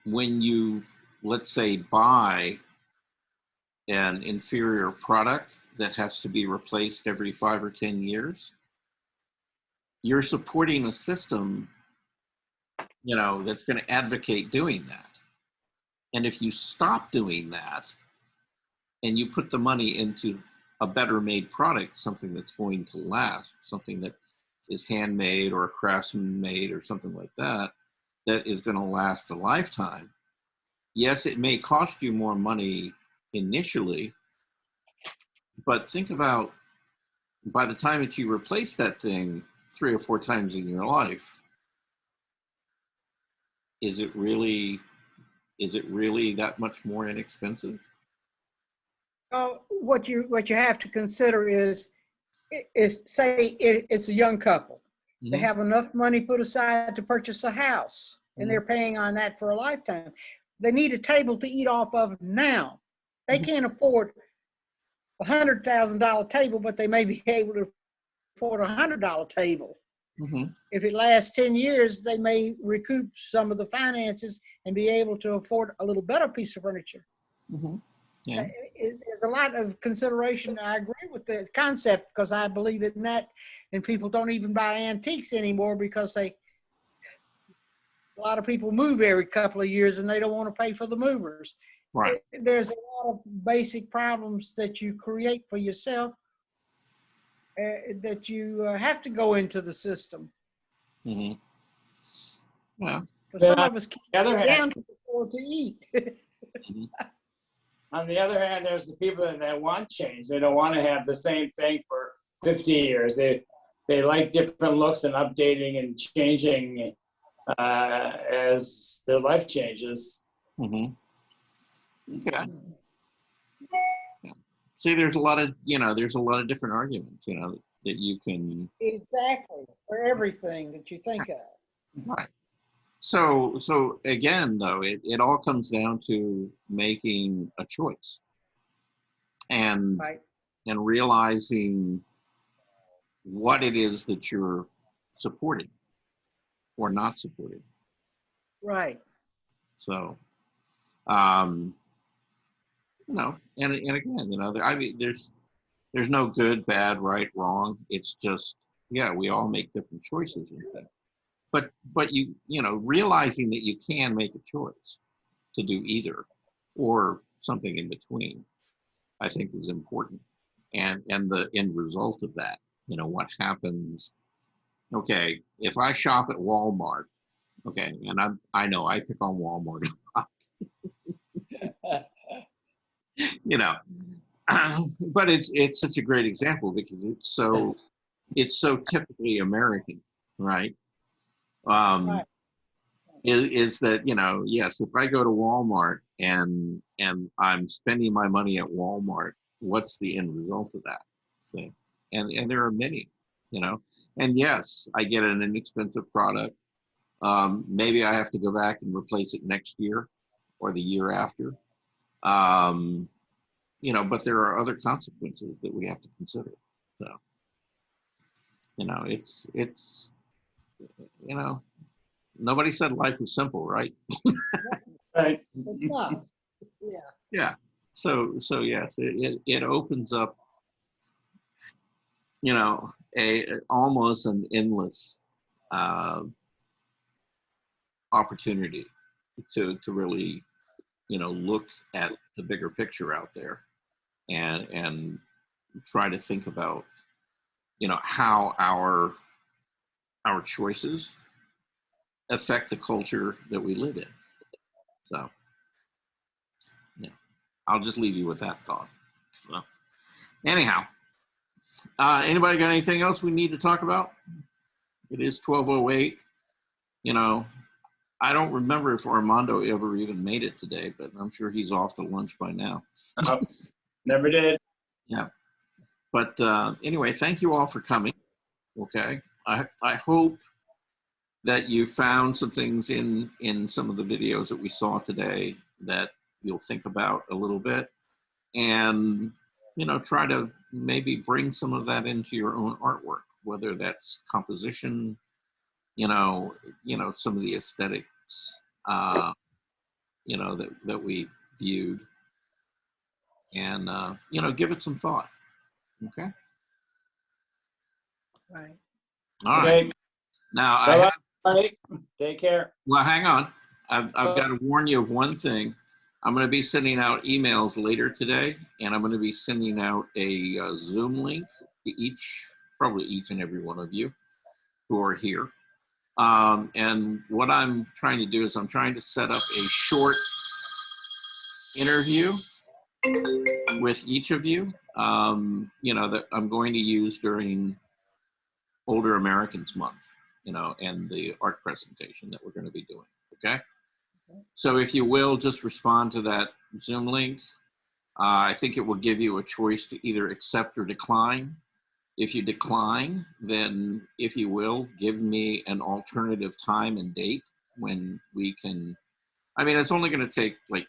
when you, let's say, buy an inferior product that has to be replaced every 5 or 10 years, you're supporting a system, that's going to advocate doing that. And if you stop doing that and you put the money into a better made product, something that's going to last, something that is handmade or craftsman made or something like that, that is going to last a lifetime. Yes, it may cost you more money initially, but think about by the time that you replace that thing 3 or 4 times in your life, is it really that much more inexpensive? What you have to consider is say it's a young couple. They have enough money put aside to purchase a house, and they're paying on that for a lifetime. They need a table to eat off of now. They can't afford a $100,000 table, but they may be able to afford a $100 table. If it lasts 10 years, they may recoup some of the finances and be able to afford a little better piece of furniture. Yeah. There's a lot of consideration. I agree with the concept because I believe in that, and people don't even buy antiques anymore because a lot of people move every couple of years and they don't want to pay for the movers. Right. There's a lot of basic problems that you create for yourself that you have to go into the system. Yeah. But some of us can't On the other get hand- down to afford to eat. On the other hand, there's the people that want change. They don't want to have the same thing for 50 years. They like different looks and updating and changing as their life changes. Okay. See, there's a lot of different arguments, that you can. Exactly, for everything that you think of. Right. So again, though, it all comes down to making a choice and realizing what it is that you're supporting or not supporting. Right. So, you know, and again, you know, I mean, there's no good, bad, right, wrong. It's just, yeah, we all make different choices and things. But you know, realizing that you can make a choice to do either or something in between, I think is important. And the end result of that, you know, what happens. Okay, if I shop at Walmart, okay, and I know I pick on Walmart a lot, you know, but it's such a great example because it's so typically American, right? Right. Is that, you know, yes, if I go to Walmart and I'm spending my money at Walmart, what's the end result of that? So, and there are many, you know, and yes, I get an inexpensive product. Maybe I have to go back and replace it next year or the year after. You know, but there are other consequences that we have to consider. So, you know, it's you know, nobody said life was simple, right? Right. It's not. Yeah. Yeah. So yes, it opens up, you know, almost an endless opportunity to really, you know, look at the bigger picture out there and try to think about, you know, how our choices affect the culture that we live in. So, yeah, I'll just leave you with that thought. So, anyhow, anybody got anything else we need to talk about? It is 12:08. You know, I don't remember if Armando ever even made it today, but I'm sure he's off to lunch by now. Never did. Yeah. But anyway, thank you all for coming. Okay. I hope that you found some things in some of the videos that we saw today that you'll think about a little bit, and, you know, try to maybe bring some of that into your own artwork, whether that's composition, you know, some of the aesthetics, you know, that we viewed, and, you know, give it some thought. Okay. Right. All right. Now, I Bye-bye, have, everybody. Take care. well, hang on. I've got to warn you of one thing. I'm going to be sending out emails later today, and I'm going to be sending out a Zoom link to probably each and every one of you who are here. And what I'm trying to do is I'm trying to set up a short interview with each of you, you know, that I'm going to use during Older Americans Month, you know, and the art presentation that we're going to be doing. Okay. So if you will, just respond to that Zoom link. I think it will give you a choice to either accept or decline. If you decline, then if you will, give me an alternative time and date when we can. I mean, it's only going to take like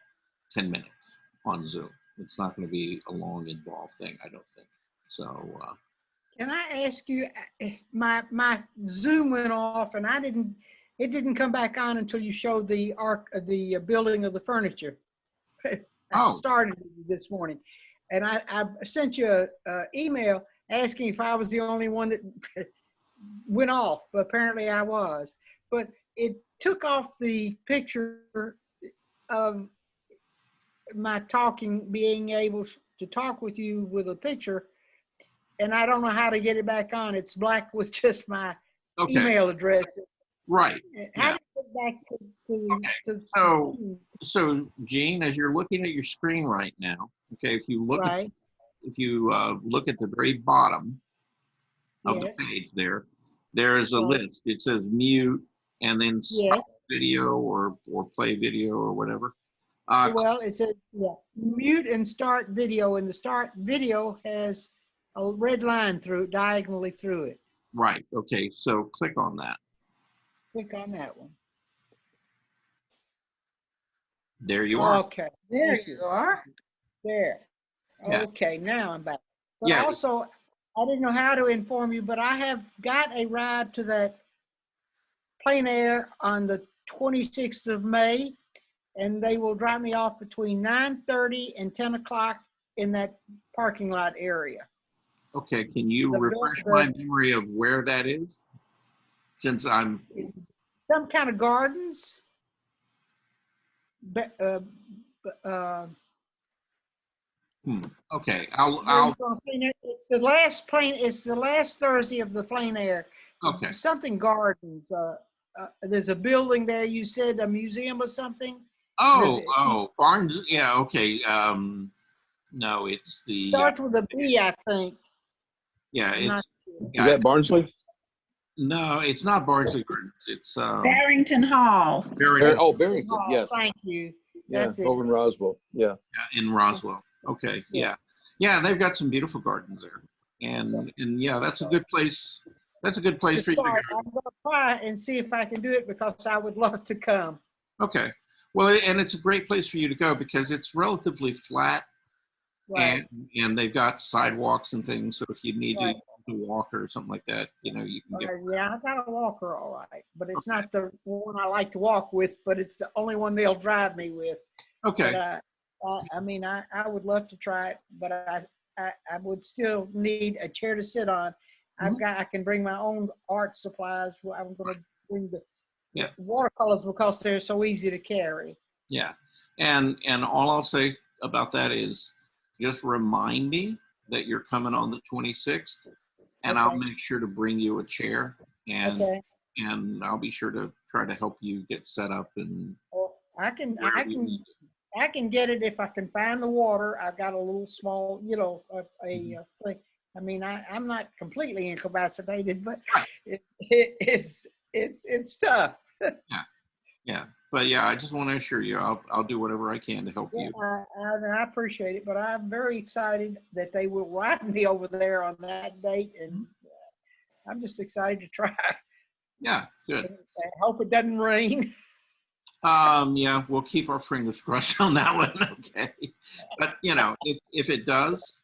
10 minutes on Zoom. It's not going to be a long, involved thing, I don't think. So, Can I ask you, my Zoom went off and it didn't come back on until you showed the building of the furniture. I started this morning, and I sent you an email asking if I was the only one that went off, but apparently I was. But it took off the picture of my being able to talk with you with a picture, and I don't know how to get it back on. It's black with just my email address. Right. How do you get back to So Gene, as you're looking at your screen right now, okay, if you look right. Look at the very bottom of Yes. the page there's a list. It says mute and then stop video or play video or whatever. Well, it says mute and start video, and the start video has a red line diagonally through it. Right. Okay. So click on that. Click on that one. There you are. Okay. There you are. There. Yeah. Okay. Now I'm back. But Yeah. also, I didn't know how to inform you, but I have got a ride to that plein air on the 26th of May, and they will drop me off between 9:30 and 10 o'clock in that parking lot area. Okay, can you The- refresh the- my memory of where that is? Since I'm, Some kind of gardens. okay, I'll, It's the last Thursday of the plein air. okay. Something gardens. There's a building there. You said a museum or something. Barnes, yeah, okay. No, it's the, Starts with a B, I think. yeah, I'm not it's, Is that Barnsley? no, it's not Barnsley Gardens. It's, Barrington Hall. Barrington. Oh, Barrington, yes. Thank you. Yeah, That's it. over in Roswell, yeah. Yeah, in Roswell. Okay, yeah. Yeah, they've got some beautiful gardens there. And yeah, that's a good place. That's a good place for you to go. I'm going to try and see if I can do it because I would love to come. Okay. Well, and it's a great place for you to go because it's relatively flat. Right. And they've got sidewalks and things. So if you need Right. to walk or something like that, you know, you can get. Yeah, I got a walker, all right, but it's not the one I like to walk with, but it's the only one they'll drive me with. Okay. But, I mean, I would love to try it, but I would still need a chair to sit on. I can bring my own art supplies. Well, I'm going to bring the watercolors because they're so easy to carry. Yeah. And all I'll say about that is just remind me that you're coming on the 26th, and I'll make sure to bring you a chair, and I'll be sure to try to help you get set up. And I can get it if I can find the water. I've got a little small, you know, thing. I mean, I'm not completely incapacitated, but it's tough. Yeah. But yeah, I just want to assure you, I'll do whatever I can to help you. I appreciate it, but I'm very excited that they will ride me over there on that date, and I'm just excited to try. Yeah, good. I hope it doesn't rain. Yeah, we'll keep our fingers crossed on that one. Okay. But you know, if it does,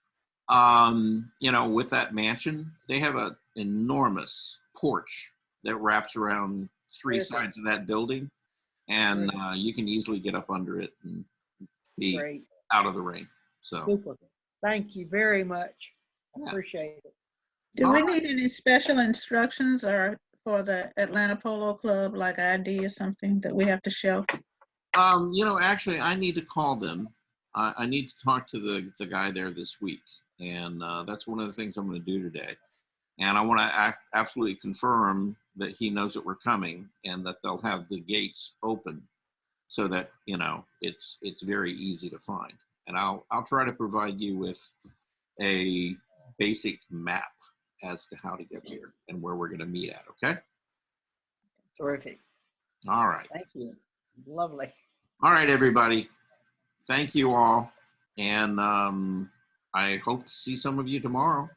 you know, with that mansion, they have an enormous porch that wraps around three sides of that building. And you can easily get up under it and be out of the rain. So Super. Thank you very much. I appreciate it. Do we need any special instructions or for the Atlanta Polo Club, like ID or something that we have to show? You know, actually, I need to call them. I need to talk to the guy there this week, and that's one of the things I'm going to do today. And I want to absolutely confirm that he knows that we're coming and that they'll have the gates open so that, you know, it's very easy to find. And I'll try to provide you with a basic map as to how to get there and where we're going to meet at, okay? Terrific. All right. Thank you. Lovely. All right, everybody. Thank you all. And I hope to see some of you tomorrow.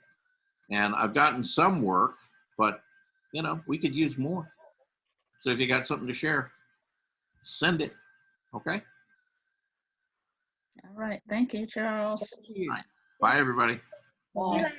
And I've gotten some work, but, you know, we could use more. So if you got something to share, send it. Okay? All right. Thank you, Charles. Thank you. All right. Bye, everybody. Bye.